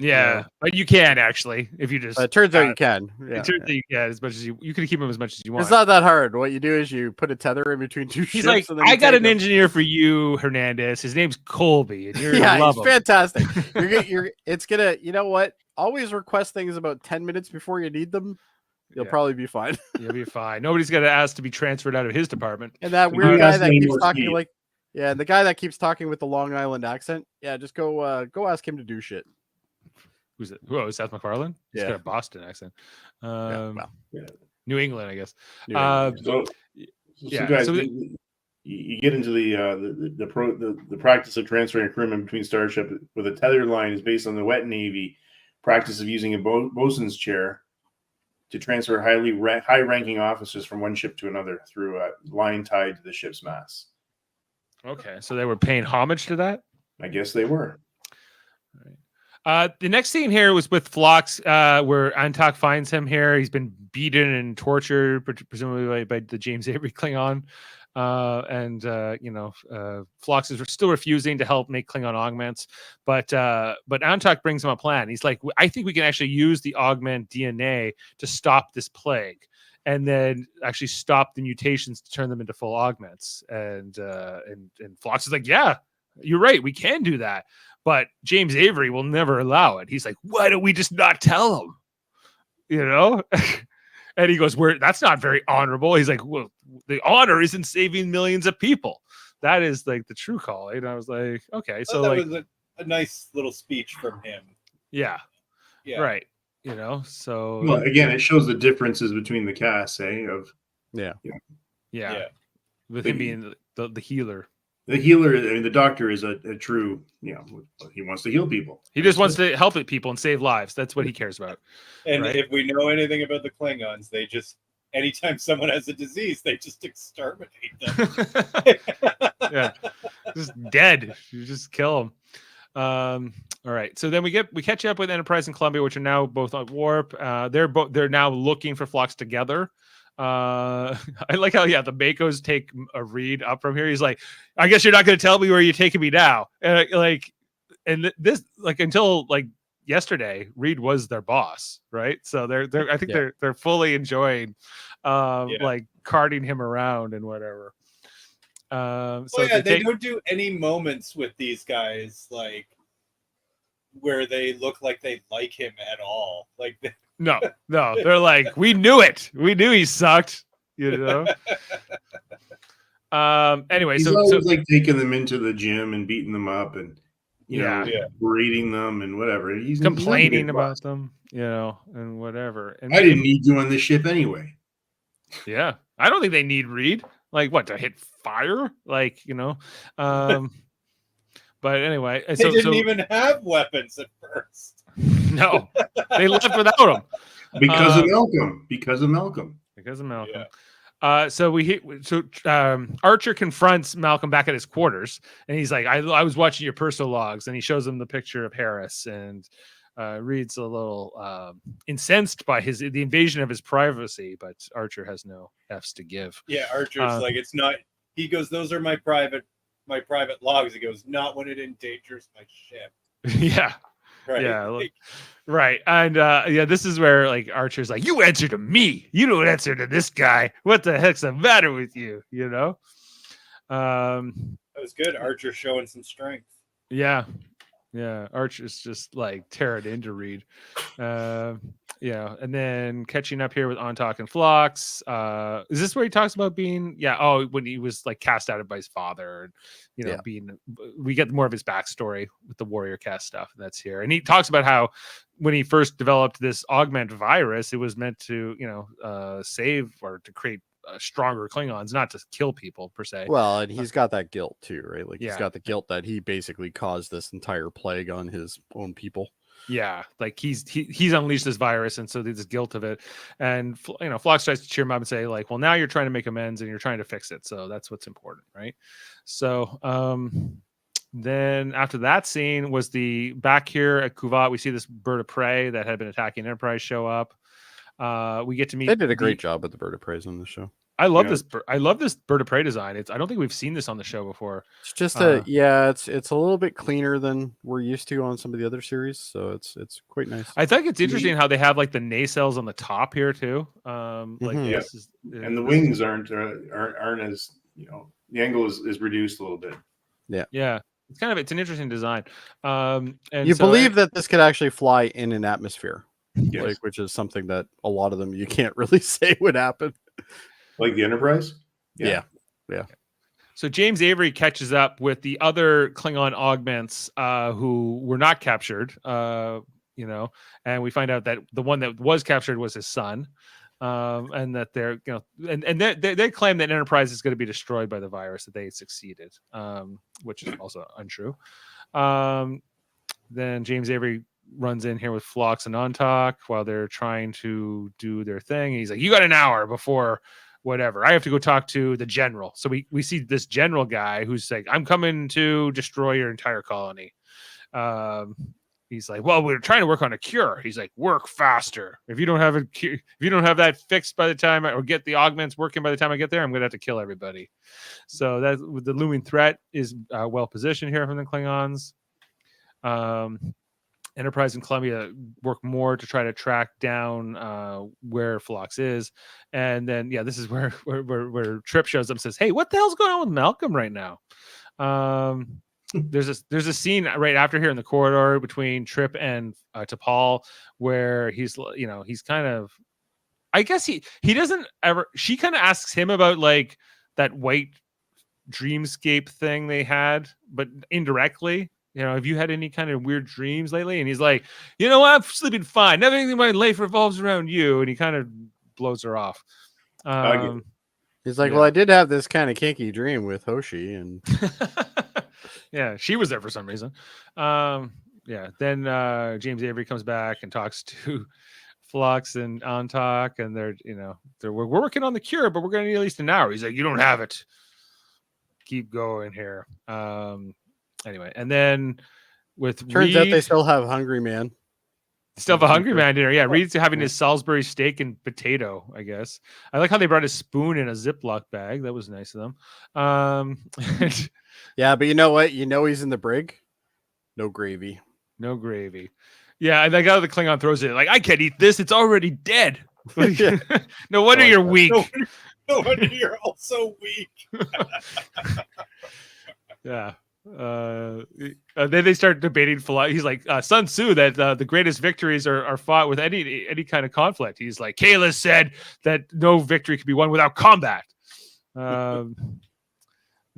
Yeah, but you can actually if you just. It turns out you can. Yeah, it turns out you can as much as you can keep him as much as you want. It's not that hard. What you do is you put a tether in between two He's ships. like, and then I you got take an him. engineer for you, Hernandez. His name's Colby, and you're Yeah, gonna love he's him. fantastic. It's gonna. You know what? Always request things about 10 minutes before you need them. You'll Yeah. probably be fine. You'll be fine. Nobody's gonna ask to be transferred out of his department. And that We weird don't guy ask that any keeps more talking speed. like, yeah, and the guy that keeps talking with the Long Island accent. Yeah, just go ask him to do shit. Who's it? Who? Seth MacFarlane? He's Yeah. got a Boston accent. Well, New England, I guess. New England, So Yeah, guys, so you get into the practice of transferring crewmen between starship with a tethered line is based on the wet Navy practice of using a bosun's chair to transfer high-ranking officers from one ship to another through a line tied to the ship's mast. Okay, so they were paying homage to that. I guess they were. The next scene here was with Phlox, where Antok finds him here. He's been beaten and tortured, presumably by the James Avery Klingon. Phlox is still refusing to help make Klingon augments, but Antok brings him a plan. He's like, I think we can actually use the augment DNA to stop this plague, and then actually stop the mutations to turn them into full augments. And Phlox is like, yeah, you're right, we can do that. But James Avery will never allow it. He's like, why don't we just not tell him? You know? And he goes, that's not very honorable. He's like, well, the honor isn't saving millions of people. That is like the true call. And I was like, okay. So that like, was a nice little speech from him. yeah. Yeah. Right. You know, so Well, again, it shows the differences between the casts, of yeah. Yeah. With him being the healer. the healer. I mean, the doctor is a true, he wants to heal people. He just wants to help people and save lives. That's what he cares about. And right? if we know anything about the Klingons, they just, anytime someone has a disease, they just exterminate them. Yeah, just dead. You just kill them. All right. So then we catch up with Enterprise and Columbia, which are now both on warp. They're now looking for Phlox together. I like how the Makos take a Reed up from here. He's like, I guess you're not going to tell me where you're taking me now. And this until yesterday, Reed was their boss, right? So I think they're fully enjoying carting him around and whatever. They don't do any moments with these guys where they look like they like him at all. No, they're like, we knew it. We knew he sucked, Anyway, He's always taking them into the gym and beating them up and berating them and whatever. He's complaining about them, and whatever. And I didn't need you on this ship anyway. Yeah, I don't think they need Reed. What, to hit fire? But anyway, they didn't even have weapons at first. No, they left without him because of Malcolm. Because of Malcolm. Yeah. Archer confronts Malcolm back at his quarters, and he's like, "I was watching your personal logs," and he shows him the picture of Harris, and Reed's a little incensed by the invasion of his privacy, but Archer has no F's to give. Yeah, Archer's it's not. He goes, "Those are my private logs." He goes, "Not when it endangers my ship." Yeah. Right. Yeah. Right. And this is where Archer's like, you answer to me. You don't answer to this guy. What the heck's the matter with you? That was good. Archer showing some strength. Yeah. Yeah. Archer's just tearing into Reed. And then catching up here with Antok and Phlox. Is this where he talks about being when he was cast out by his father, and we get more of his backstory with the warrior caste stuff. That's here. And he talks about how when he first developed this augment virus, it was meant to save or to create stronger Klingons, not to kill people per se. Well, and he's got that guilt too, right? He's got the guilt that he basically caused this entire plague on his own people. Yeah, he's unleashed this virus, and so there's guilt of it. And Phlox tries to cheer him up and say well, now you're trying to make amends and you're trying to fix it, so that's what's important, right? So then after that scene was the back here at Kuvat. We see this bird of prey that had been attacking Enterprise show up. We get to meet. They did a great job with the bird of prey on the show. I love Yeah. this. I love this bird of prey design. I don't think we've seen this on the show before. It's just it's a little bit cleaner than we're used to on some of the other series, so it's quite nice. I think it's interesting how they have like the nacelles on the top here too. Like Mhm. this is, And the wings aren't as, you know, the angle is reduced a little bit. yeah, it's an interesting design. And You so believe that this could actually fly in an atmosphere, Yes. like, which is something that a lot of them you can't really say would happen. Like the Enterprise? Yeah. So James Avery catches up with the other Klingon augments who were not captured, you know, and we find out that the one that was captured was his son, and that they're, you know, and they claim that Enterprise is going to be destroyed by the virus, that they succeeded, which is also untrue. Then James Avery runs in here with Phlox and Ontak while they're trying to do their thing. He's like, "You got an hour before." Whatever, I have to go talk to the general. So we see this general guy who's like, I'm coming to destroy your entire colony. He's like, well, we're trying to work on a cure. He's like, work faster. If you don't have a cure, if you don't have that fixed by the time or get the augments working by the time I get there, I'm gonna have to kill everybody. So that the looming threat is well positioned here from the Klingons. Enterprise and Columbia work more to try to track down where Phlox is, and then this is where Trip shows up and says, "Hey, what the hell's going on with Malcolm right now?" There's a scene right after here in the corridor between Trip and T'Pol where he's kind of, I guess he doesn't ever. She kind of asks him about like that white dreamscape thing they had, but indirectly. You know, have you had any kind of weird dreams lately? And he's like, you know, I'm sleeping fine. Everything in my life revolves around you. And he kind of blows her off. He's like, well, I did have this kind of kinky dream with Hoshi, and yeah, she was there for some reason. Then James Avery comes back and talks to Phlox and Ontak, and we're working on the cure, but we're going to need at least an hour. He's like, you don't have it. Keep going here. Anyway, and then with turns Reed, out they still have Hungry Man. Still have a Hungry Man dinner. Yeah, Reed's having his Salisbury steak and potato, I guess. I like how they brought a spoon in a Ziploc bag. That was nice of them. Yeah, but you know what? You know he's in the brig. No gravy. No gravy. Yeah, and that guy the Klingon throws it like, I can't eat this. It's already dead. No wonder you're weak. No wonder you're also weak. Yeah. Then they start debating philosophy. He's like, Sun Tzu, that the greatest victories are fought with any kind of conflict. He's like, Kayla said that no victory can be won without combat. They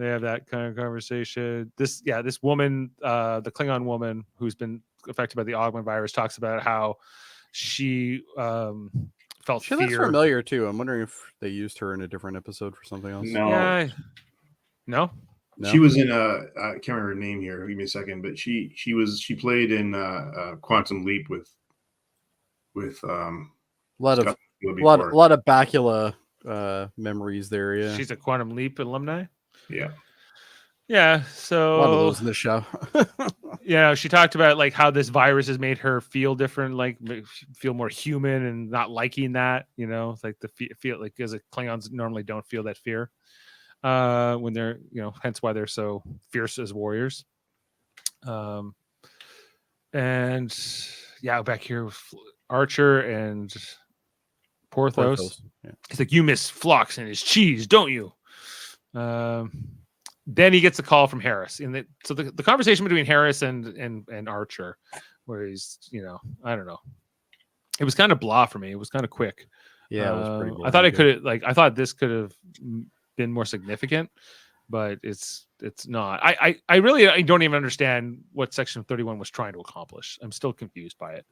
have that kind of conversation. This woman, the Klingon woman who's been affected by the augment virus, talks about how she felt She fear. looks familiar too. I'm wondering if they used her in a different episode for something else. No. Yeah. No. She was in I can't remember her name here. Give me a second, but she played in Quantum Leap with a lot of Bakula memories there. Yeah, she's a Quantum Leap alumni. Yeah. So a lot of those in the show. She talked about like how this virus has made her feel different, like feel more human, and not liking that. You know, it's like the feel like because Klingons normally don't feel that fear. When they're, hence why they're so fierce as warriors. And back here with Archer and Porthos. Yeah. It's like, you miss Phlox and his cheese, don't you? Then he gets a call from Harris. So the conversation between Harris and Archer, where he's, I don't know. It was kind of blah for me. It was kind of quick. Yeah, it was pretty blah. I thought this could have been more significant, but it's not. I really don't even understand what Section 31 was trying to accomplish. I'm still confused by it.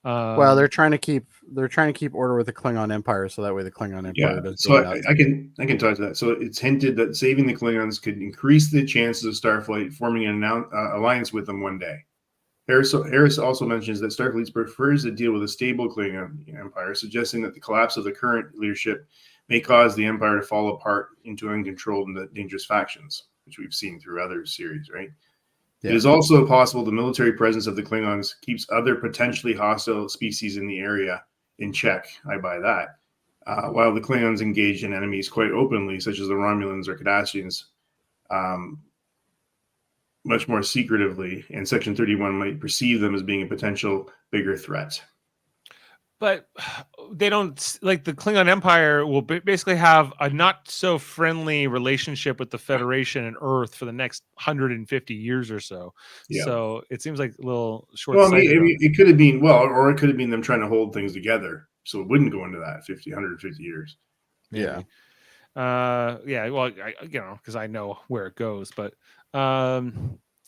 Well, they're trying to keep order with the Klingon Empire, so that way the Klingon Empire doesn't. So I can talk to that. So it's hinted that saving the Klingons could increase the chances of Starfleet forming an alliance with them one day. Harris also mentions that Starfleet prefers to deal with a stable Klingon Empire, suggesting that the collapse of the current leadership may cause the Empire to fall apart into uncontrolled and dangerous factions, which we've seen through other series, right? Yeah. It is also possible the military presence of the Klingons keeps other potentially hostile species in the area in check. I buy that. while the Klingons engage in enemies quite openly, such as the Romulans or Cardassians, much more secretively, and Section 31 might perceive them as being a potential bigger threat. But they don't, like, the Klingon Empire will basically have a not so friendly relationship with the Federation and Earth for the next 150 years or so. Yeah. So it seems like a little Well, short-sighted. I mean, it could have been, or it could have been them trying to hold things together, so it wouldn't go into that 150 years. Yeah. Yeah. Well, because I know where it goes, but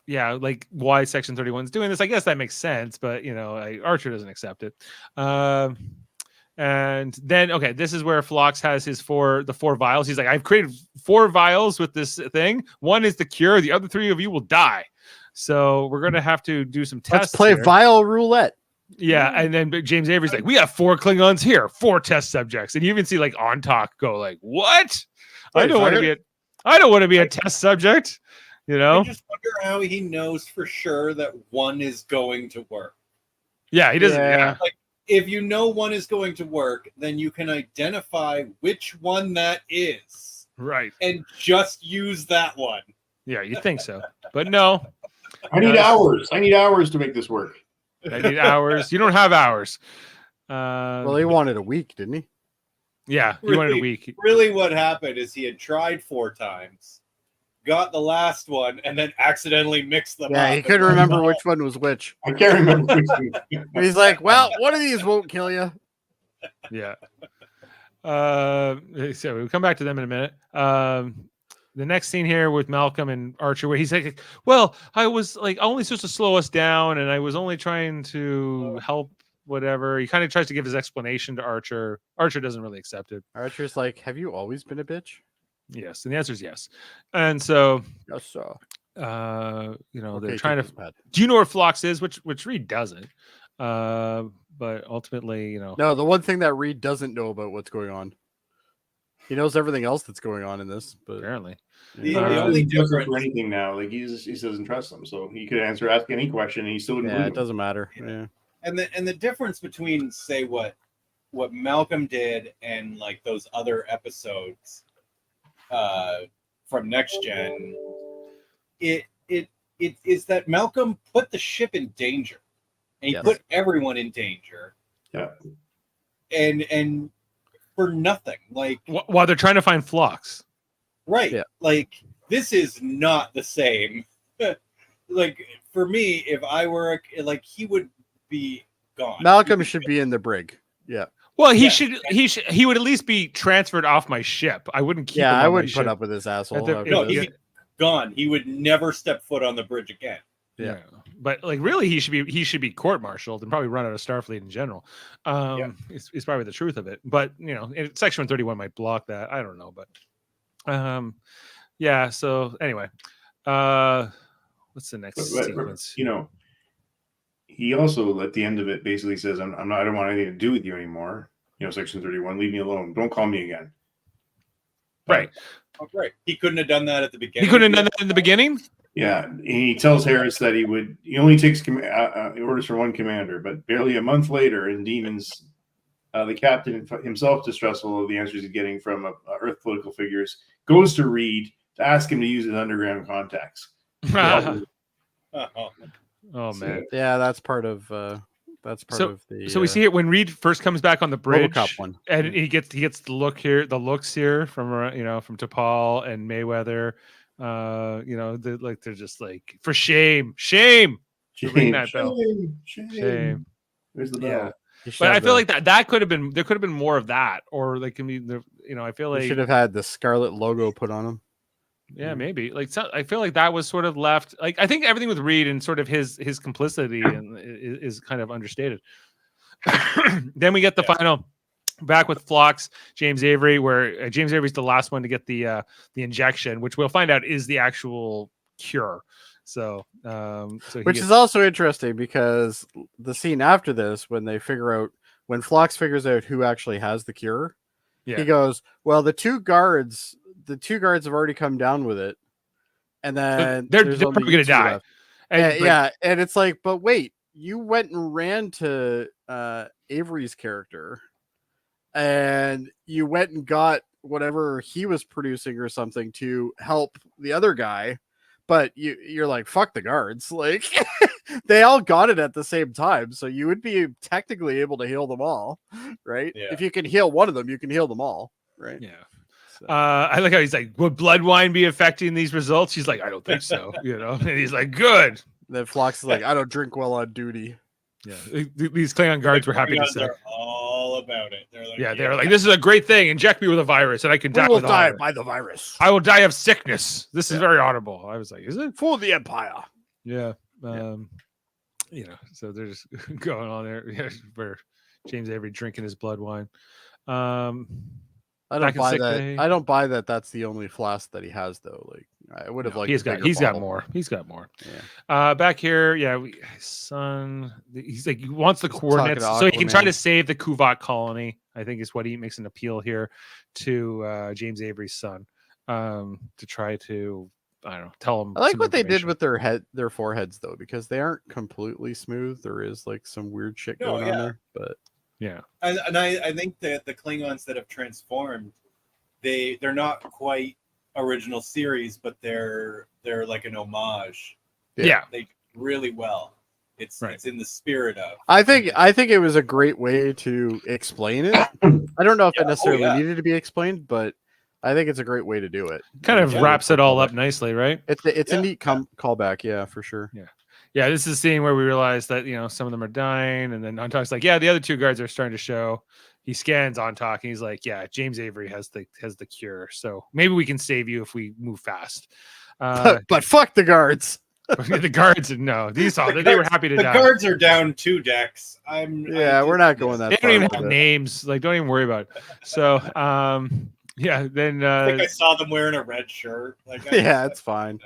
yeah, like why Section 31 is doing this, I guess that makes sense, but Archer doesn't accept it. And then, okay, this is where Phlox has the 4 vials. He's like, I've created 4 vials with this thing. One is the cure. The other 3 of you will die. So we're going to have to do some tests. Let's play here. vial roulette. Yeah. And then James Avery's like, we have 4 Klingons here, 4 test subjects. And you even see like Ontak go like, what? I don't want to be a test subject. I just wonder how he knows for sure that one is going to work. Yeah, he doesn't. Yeah. Like, if you know one is going to work, then you can identify which one that is. Right. And just use that one. Yeah, you think so. But no. I need hours. I need hours to make this work. I need hours. You don't have hours. Well, he wanted a week, didn't he? Yeah, he wanted a week. Really what happened is he had tried 4 times, got the last one, and then accidentally mixed them up. Yeah, he couldn't remember which one was which. I can't remember which one. He's like, well, one of these won't kill you. Yeah. So we'll come back to them in a minute. The next scene here with Malcolm and Archer, where he's like, well, I was like only supposed to slow us down, and I was only trying to help whatever. He kind of tries to give his explanation to Archer. Archer doesn't really accept it. Archer's like, have you always been a bitch? Yes. And the answer is yes. And so, Yes, sir. they're trying to, do you know where Phlox is? Which Reed doesn't. But ultimately, No, the one thing that Reed doesn't know about what's going on. He knows everything else that's going on in this, but apparently. The only difference for anything now, like he doesn't trust them, so he could ask any question, and he still wouldn't. Yeah, believe it doesn't matter. Yeah. And the difference between, say, what Malcolm did and like those other episodes from Next Gen, it is that Malcolm put the ship in danger, and he put everyone in danger. Yeah. And for nothing, like while they're trying to find Phlox. Right. Yeah. Like, this is not the same. Like, for me, if I were he would be gone. Malcolm should be in the brig. Yeah. Well, he would at least be transferred off my ship. I wouldn't keep him on I wouldn't my put ship. up with this asshole. No, he'd be gone. He would never step foot on the bridge again. Yeah. But like really he should be court-martialed and probably run out of Starfleet in general. It's probably the truth of it. But Section 131 might block that. I don't know, but yeah, so anyway. What's the next sequence? He also at the end of it basically says, I don't want anything to do with you anymore. Section 31, leave me alone. Don't call me again. Right. Oh, right. He couldn't have done that at the beginning. He couldn't have done that in the beginning? Yeah. And he tells Harris that he only takes orders from one commander, but barely a month later in Demons, the captain himself distrustful of the answers he's getting from Earth political figures, goes to Reed to ask him to use his underground contacts. Oh man. Yeah, that's part of the. So we see it when Reed first comes back on the bridge, one. and he gets the looks here from from T'Pol and Mayweather. They're just like, for shame. Ring that bell. Shame. Where's the bell? Yeah. But I feel like that could have been, there could have been more of that, or they can be, I feel like should have had the Scarlet logo put on them. Yeah, maybe. I feel like that was sort of left. Like, I think everything with Reed and sort of his complicity is kind of understated. Then we get the final back with Phlox, James Avery, where James Avery's the last one to get the injection, which we'll find out is the actual cure. Which is also interesting because the scene after this, when Phlox figures out who actually has the cure, he goes, well, the two guards have already come down with it, and then they're probably going to die. And it's like, but wait, you went and ran to Avery's character and you went and got whatever he was producing or something to help the other guy, but you're like, fuck the guards. Like, they all got it at the same time, so you would be technically able to heal them all, right? Yeah. If you can heal one of them, you can heal them all, right? Yeah. So. I like how he's like, would blood wine be affecting these results? He's like, I don't think so. And he's like, good. Then Phlox is like, I don't drink well on duty. Yeah, these Klingon guards were happy to say. They're all about it. They're like, They're like, this is a great thing. Inject me with a virus, and I can die. We will with die honor. by the virus. I will die of sickness. This is very honorable. I was like, is it? For the Empire. Yeah. So they're just going on there. Yeah, where James Avery drinking his blood wine. I Back don't in buy sick that. bay. I don't buy that. That's the only flask that he has, though. Like, I would have liked. He's got more. He's got more. Yeah. Back here, his son. He's like, he wants the coordinates to so he can try Aquaman. to save the Kuvok colony. I think is what he makes an appeal here to James Avery's son, to try to, I don't know, tell him. I like some what they did information. with their foreheads, though, because they aren't completely smooth. There is like some weird shit No, going yeah. on there, but Yeah. I think that the Klingons that have transformed, they're not quite original series, but they're like an homage. Yeah. They do really well. It's in the spirit of. I think it was a great way to explain it. I don't know if it necessarily needed to be explained, but I think it's a great way to do it. Kind of wraps it all up nicely, right? It's a neat callback, yeah, for sure. Yeah, this is the scene where we realize that some of them are dying, and then Ontak's like, "Yeah, the other two guards are starting to show." He scans Ontak, and he's like, "Yeah, James Avery has the cure, so maybe we can save you if we move fast." But fuck the guards. The guards, no, they were happy to The die. guards are down 2 decks. We're not going that. They far don't even with have it. names. Like, don't even worry about it. So, then I think I saw them wearing a red shirt. Like, Yeah, it's fine.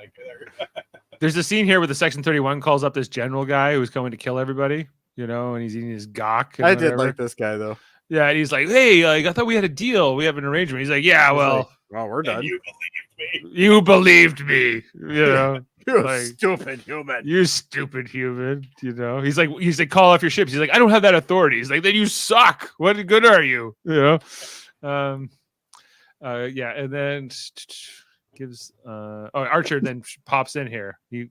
there's a scene here where the Section 31 calls up this general guy who's coming to kill everybody, and he's eating his gawk. And I did whatever. like this guy though. Yeah, and he's like, "Hey, I thought we had a deal. We have an arrangement." He's like, "Yeah, He's well, like, well, we're done. you believed me, You like, stupid human. you stupid human." He's like, "Call off your ships." He's like, "I don't have that authority." He's like, "Then you suck. What good are you?" And then gives Archer then pops in here. He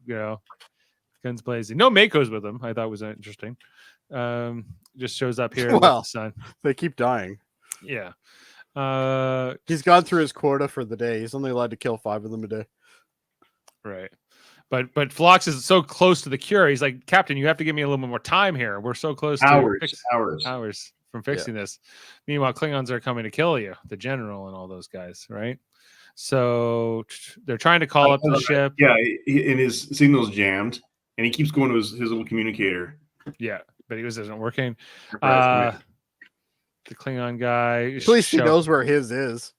guns blazing. No Mako's with him. I thought was interesting. Just shows up here with the sun. They keep dying. Yeah. He's gone through his quota for the day. He's only allowed to kill 5 of them a day. Right. But Phlox is so close to the cure. He's like, "Captain, you have to give me a little bit more time here. We're so close hours from fixing this." Meanwhile, Klingons are coming to kill you, the general and all those guys, right? So they're trying to call up the ship. Yeah, and his signal's jammed, and he keeps going to his little communicator. Yeah, but he isn't working. Surprise The Klingon guy. At least he knows where his is.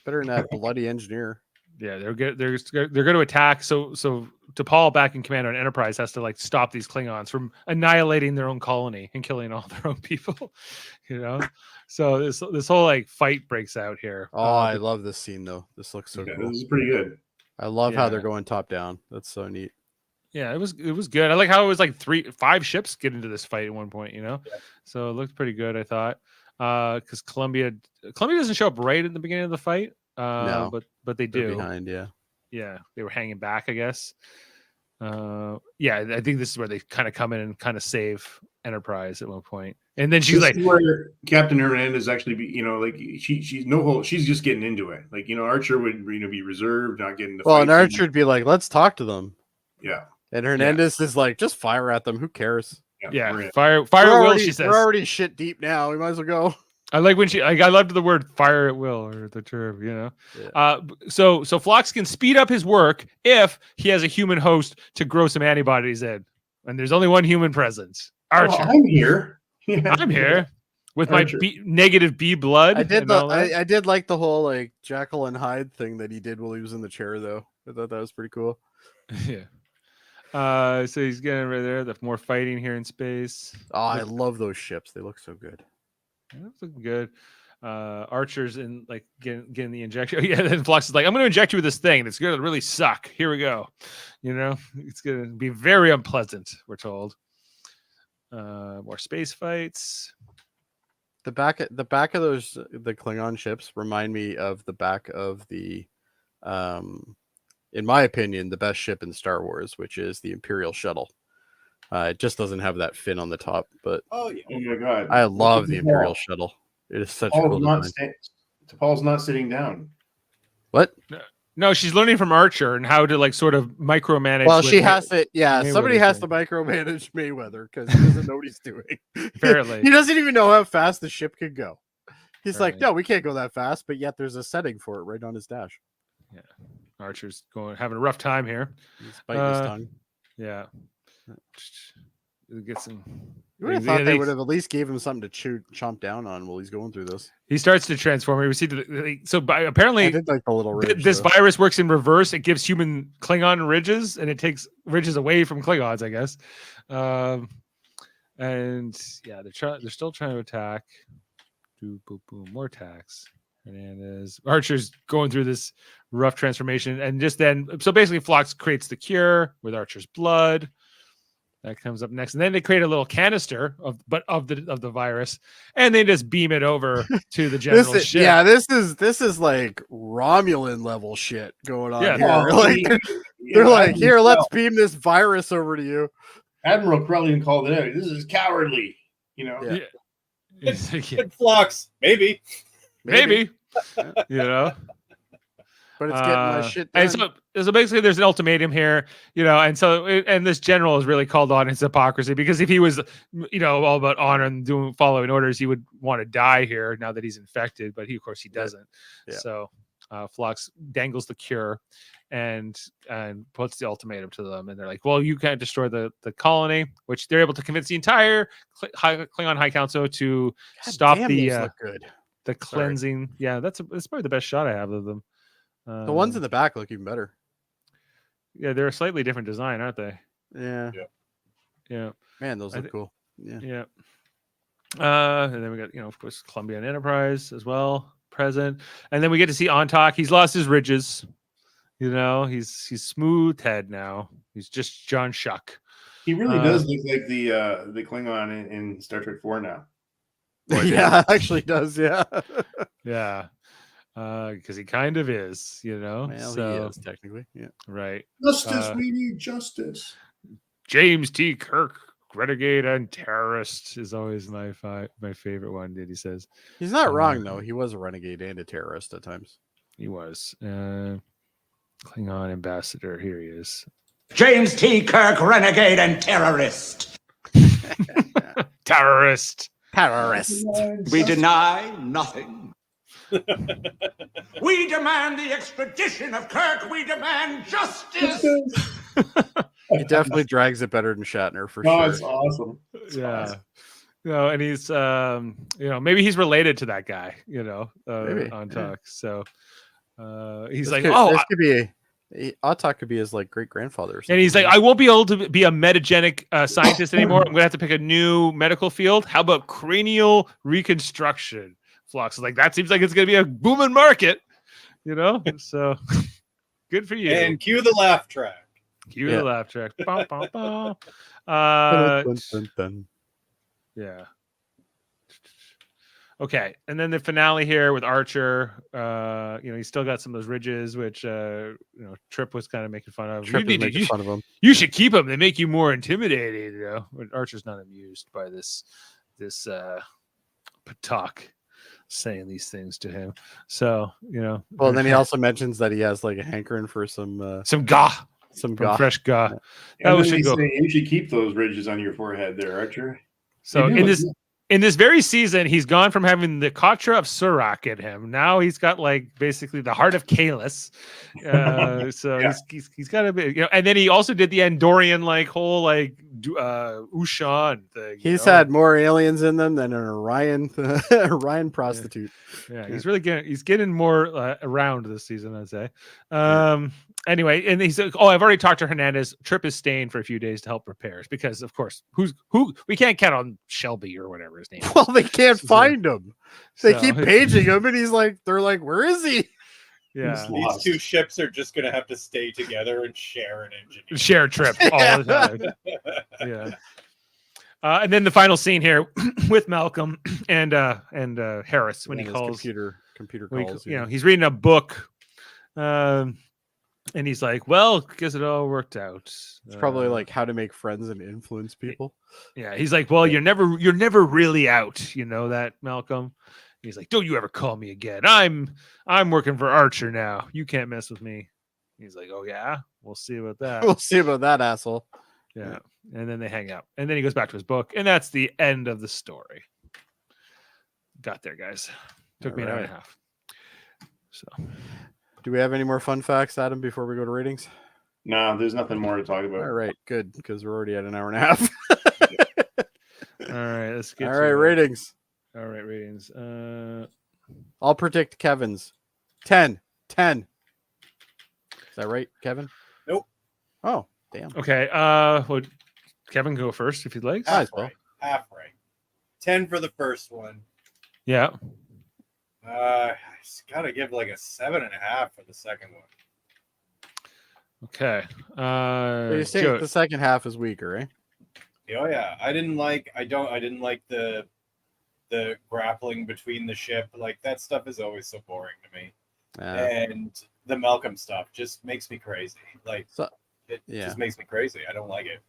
Better than that bloody engineer. Yeah, they're good. They're going to attack. So T'Pol, back in command on Enterprise, has to stop these Klingons from annihilating their own colony and killing all their own people. So this whole fight breaks out here. Oh, I love this scene though. This looks so cool. This is pretty good. I love how they're going top down. That's so neat. Yeah, it was good. I like how it was 5 ships get into this fight at one point. So it looked pretty good. I thought because Columbia doesn't show up right at the beginning of the fight. No, but they they're do. behind. Yeah, they were hanging back, I guess. I think this is where they kind of come in and kind of save Enterprise at one point. And then she's This is where Captain Hernandez actually she's just getting into it. Archer would be reserved, not getting the Well, fight and Archer would be like, "Let's talk to them." Yeah. And Hernandez is like, "Just fire at them. Who cares?" Yeah, fire at will. She says we're already shit deep now. We might as well go. I like when I loved the word "fire at will" or the term. So Phlox can speed up his work if he has a human host to grow some antibodies in, and there's only one human present. Archer, I'm here. I'm here with my negative B blood. I did like the whole Jekyll and Hyde thing that he did while he was in the chair, though. I thought that was pretty cool. Yeah. So he's getting right there. The more fighting here in space. Oh, I love those ships. They look so good. That's looking good. Archer's in getting the injection. Yeah, then Phlox is like, "I'm going to inject you with this thing. It's going to really suck. Here we go." It's going to be very unpleasant. We're told. More space fights. The back of the Klingon ships remind me of the back of the, in my opinion, the best ship in Star Wars, which is the Imperial shuttle. It just doesn't have that fin on the top, but Oh yeah. Oh my god! I love the Imperial shuttle. It is such a cool design. T'Pol's not sitting down. What? No, she's learning from Archer and how to like sort of micromanage. Well, with she has to. Yeah, Mayweather's somebody has to doing. micromanage Mayweather because he doesn't know what he's doing. Apparently. He doesn't even know how fast the ship can go. He's like, Right. no, we can't go that fast, but yet there's a setting for it right on his dash. Archer's having a rough time here. He's biting his tongue. Yeah. Get some. You would have thought they would have at least gave him something to chomp down on while he's going through this. He starts to transform. We see apparently I did like the little ridge, this though. virus works in reverse. It gives human Klingon ridges, and it takes ridges away from Klingons, I guess. And yeah, they're still trying to attack. Boom, more attacks. And Archer's going through this rough transformation, and just then, so basically, Phlox creates the cure with Archer's blood. That comes up next, and then they create a little canister of the virus, and they just beam it over to the general ship. Yeah, this is like Romulan level shit going on here. Like, they're like, here, let's beam this virus over to you. Admiral Krellian called it out. This is cowardly. You know. Yeah. Good Phlox, maybe. You know. But it's getting my shit done. And so basically there's an ultimatum here, you know, and this general is really called on his hypocrisy, because if he was, you know, all about honor and following orders, he would want to die here now that he's infected, but of course he doesn't. Yeah. So Phlox dangles the cure and puts the ultimatum to them, and they're like, well, you can't destroy the colony, which they're able to convince the entire Klingon High Council to stop the cleansing. Yeah, that's probably the best shot I have of them. The ones in the back look even better. Yeah, they're a slightly different design, aren't they? Yeah. Man, those look cool. Yeah. And then we got, you know, of course, Columbia and Enterprise as well present, and then we get to see Ontak. He's lost his ridges. You know, he's smooth head now. He's just John Shuck. He really does look like the Klingon in Star Trek 4 now. Yeah, actually does. Yeah. Yeah. Because he kind of is, you know. Well, so, he is technically, yeah. Right. Justice, we need justice. James T. Kirk, renegade and terrorist, is always my favorite one. That he says He's not wrong though. He was a renegade and a terrorist at times. He was. Klingon ambassador. Here he is. James T. Kirk, renegade and terrorist. Terrorist. We deny nothing. We demand the extradition of Kirk. We demand justice. He definitely drags it better than Shatner for Oh, sure. it's awesome. Awesome. You know, and he's you know, maybe he's related to that guy, you know, on Talk. So he's like, this could be Autok could be his like great grandfather. And he's like, I won't be able to be a metagenic scientist anymore. I'm gonna have to pick a new medical field. How about cranial reconstruction? Phlox is like, that seems like it's gonna be a booming market, you know. So good for you. And cue the laugh track. Cue the laugh track. Bum, bum, bum. Yeah. Okay, and then the finale here with Archer. You know, he's still got some of those ridges, which you know, Trip was kind of making fun of. Fun of him. You should keep them. They make you more intimidating. You know, but Archer's not amused by this Patak saying these things to him. So you know. Well, then he also mentions that he has like a hankering for some gah. Some gah. Fresh gah. Yeah. And then you should keep those ridges on your forehead there, Archer. So in this very season, he's gone from having the Katra of Surak in him. Now he's got like basically the heart of Kalis. So yeah. he's got a bit, you know, and then he also did the Andorian like whole like Ushan thing. He's had more aliens in them than an Orion prostitute. Yeah, he's really getting more around this season, I'd say. Anyway, and he's like, oh, I've already talked to Hernandez. Trip is staying for a few days to help repairs because, of course, who we can't count on Shelby or whatever his name is. Well, they can't find him. They keep paging him, and they're like, where is he? Yeah, these two ships are just gonna have to stay together and share an engineer. Share Trip all the time. Yeah. And then the final scene here with Malcolm and Harris when And he his calls. computer when he- calls. you know, he's reading a book, and he's like, "Well, guess it all worked out." It's probably like how to make friends and influence people. Yeah, he's like, "Well, you're never really out, you know that, Malcolm." He's like, "Don't you ever call me again. I'm working for Archer now. You can't mess with me." He's like, "Oh yeah, we'll see about that." We'll see about that, asshole. Yeah. And then they hang out. And then he goes back to his book. And that's the end of the story. Got there, guys. Took me an hour and a half. So, do we have any more fun facts, Adam, before we go to ratings? No, there's nothing more to talk about. All right, good, because we're already at an hour and a half. all right, let's get All to right, it. ratings. All right, ratings. I'll predict Kevin's 10. Is that right, Kevin? Nope. Oh, damn. Okay. Well, Kevin, go first if you'd like. Might as well. Half right. 10 for the first one. Yeah. I just gotta give like a 7.5 for the second one. Okay. So you say Joe- the second half is weaker, eh? Oh yeah, I didn't like the grappling between the ship. Like that stuff is always so boring to me. And the Malcolm stuff just makes me crazy. Like it just makes me crazy. I don't like it.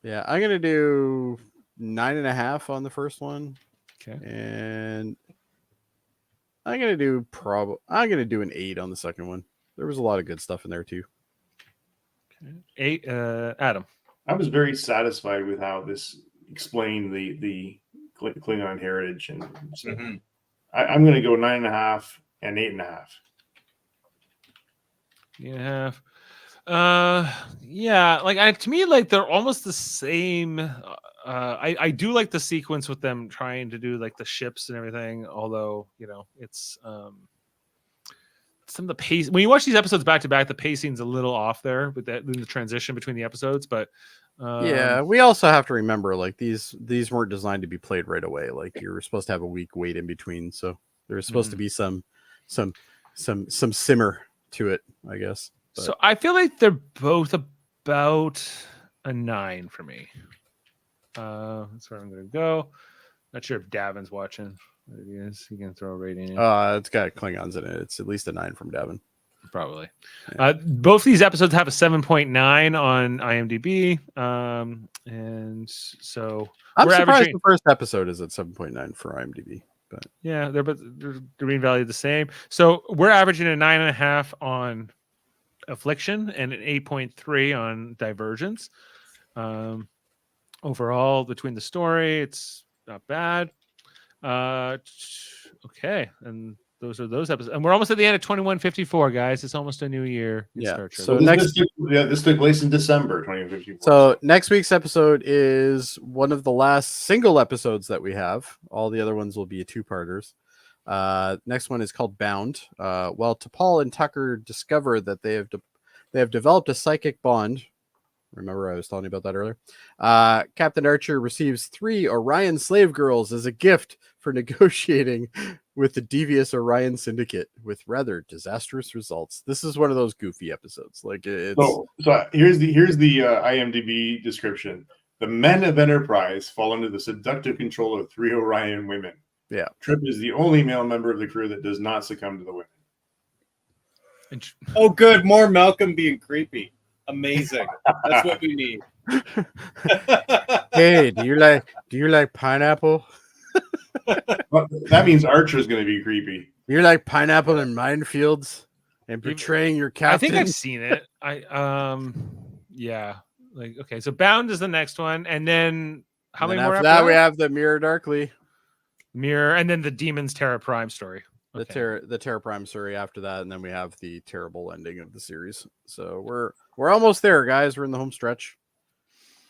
Yeah, I'm gonna do 9.5 on the first one. Okay. And I'm gonna do an 8 on the second one. There was a lot of good stuff in there too. Okay. 8. Adam. I was very satisfied with how this explained the Klingon heritage, and so I'm going to go 9.5 and 8.5. 8.5. Yeah, like to me, like they're almost the same. I do like the sequence with them trying to do like the ships and everything, although you know it's some of the pace when you watch these episodes back to back, the pacing's a little off there with that in the transition between the episodes. But yeah, we also have to remember like these weren't designed to be played right away. Like you're supposed to have a week wait in between, so there's supposed to be some simmer to it, I guess. But. So I feel like they're both about a 9 for me. That's where I'm gonna go. Not sure if Davin's watching. There he is. He can throw a rating in. It's got Klingons in it. It's at least a 9 from Davin. Probably. Yeah. Both these episodes have a 7.9 on IMDb. And so I'm we're surprised averaging. the first episode is at 7.9 for IMDb. But Yeah, they're green value the same. So we're averaging a 9.5 on Affliction and an 8.3 on Divergence. Overall, between the story, it's not bad. Okay, and those are those episodes, and we're almost at the end of 2154, guys. It's almost a new year. In Yeah, Star Trek. so this took place in December 2054. So next week's episode is one of the last single episodes that we have. All the other ones will be two-parters. Next one is called Bound. While T'Pol and Tucker discover that they have developed a psychic bond. Remember, I was telling you about that earlier. Captain Archer receives 3 Orion slave girls as a gift for negotiating with the devious Orion Syndicate with rather disastrous results. This is one of those goofy episodes. Like it's so here's the IMDb description. The men of Enterprise fall under the seductive control of 3 Orion women. Yeah. Trip is the only male member of the crew that does not succumb to the women. Oh, good. More Malcolm being creepy. Amazing. That's what we need. Hey, do you like pineapple? Well, that means Archer's going to be creepy. You like pineapple in minefields and betraying your captain? I think I've seen it. Yeah. Like okay, so Bound is the next one, and then how many more after after that? We have the Mirror Darkly. Mirror, and then the Demons Terra Prime story. Okay. The Terra Prime story after that, and then we have the terrible ending of the series. So we're almost there, guys. We're in the home stretch.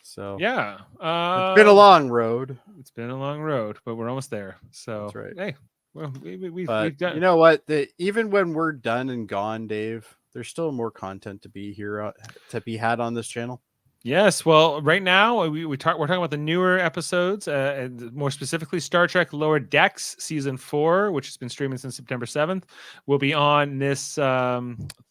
So yeah, it's been a long road. It's been a long road, but we're almost there. So that's right. Hey, well, we've But done. you know what? Even when we're done and gone, Dave, there's still more content to be here to be had on this channel. Yes, well, right now we're talking about the newer episodes, and more specifically, Star Trek Lower Decks season 4, which has been streaming since September 7th. We'll be on this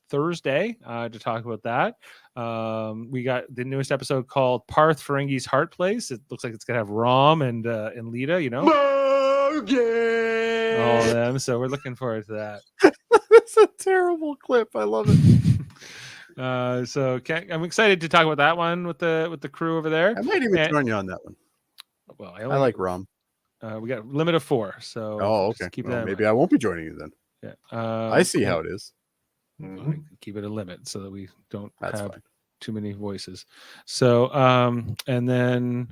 Thursday to talk about that. We got the newest episode called Parth Ferengi's Heart Place. It looks like it's gonna have Rom and Lita, you know, all of them. So we're looking forward to that. That's a terrible clip. I love it. I'm excited to talk about that one with the crew over there. I might even join you on that one. Well, I like Rom. We got limit of 4, so okay. keep Well, that. maybe I won't be joining you then. Yeah, I see how it is. Keep it a limit so that we don't That's have fine. too many voices. So, and then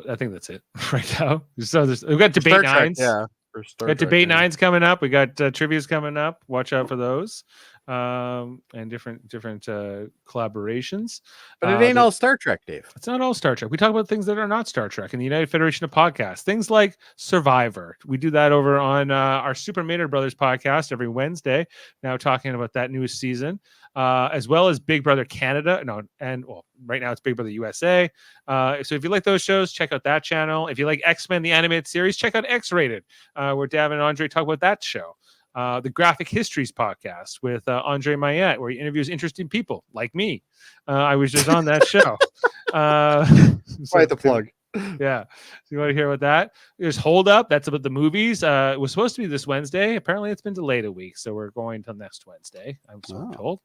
I think that's it right now. So we've got debate Star Trek, nines. yeah. For Star Got Trek, debate yeah. nines coming up. We got trivia's coming up. Watch out for those, and different collaborations. But it ain't all Star Trek, Dave. It's not all Star Trek. We talk about things that are not Star Trek in the United Federation of Podcasts. Things like Survivor. We do that over on our Super Maynard Brothers podcast every Wednesday. Now talking about that newest season, as well as Big Brother Canada. Right now it's Big Brother USA. So if you like those shows, check out that channel. If you like X-Men, the animated series, check out X-Rated, where Dav and Andre talk about that show. The Graphic Histories podcast with Andre Mayette, where he interviews interesting people like me. I was just on that show. Quite the plug. Yeah. So you want to hear about that? There's Hold Up. That's about the movies. It was supposed to be this Wednesday. Apparently it's been delayed a week. So we're going till next Wednesday. I'm told.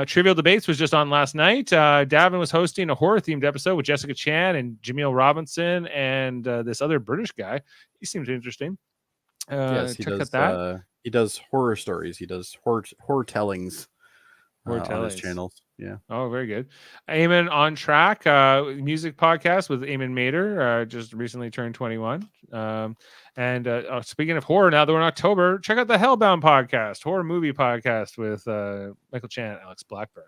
Trivial Debates was just on last night. Davin was hosting a horror themed episode with Jessica Chan and Jaemeel Robinson and this other British guy. He seems interesting. Yes, he check does. out that. He does horror stories. He does horror tellings. On his channels. Yeah. Oh, very good. Eamon on Track, music podcast with Eamon Mater, just recently turned 21. Speaking of horror, now that we're in October, check out the Hellbound podcast, horror movie podcast with Michael Chan and Alex Blackburn.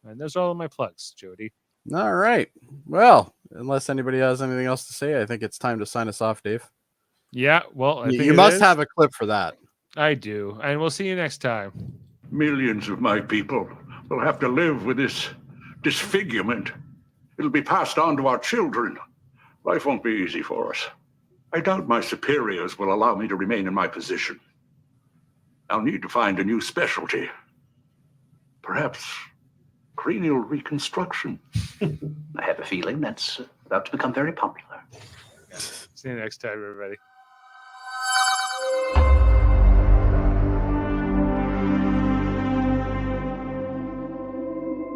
And those are all of my plugs, Jody. All right. Well, unless anybody has anything else to say, I think it's time to sign us off, Dave. Yeah, well, I think you must have a clip for that. I do. And we'll see you next time. Millions of my people will have to live with this disfigurement. It'll be passed on to our children. Life won't be easy for us. I doubt my superiors will allow me to remain in my position. I'll need to find a new specialty. Perhaps cranial reconstruction. I have a feeling that's about to become very popular. See you next time, everybody.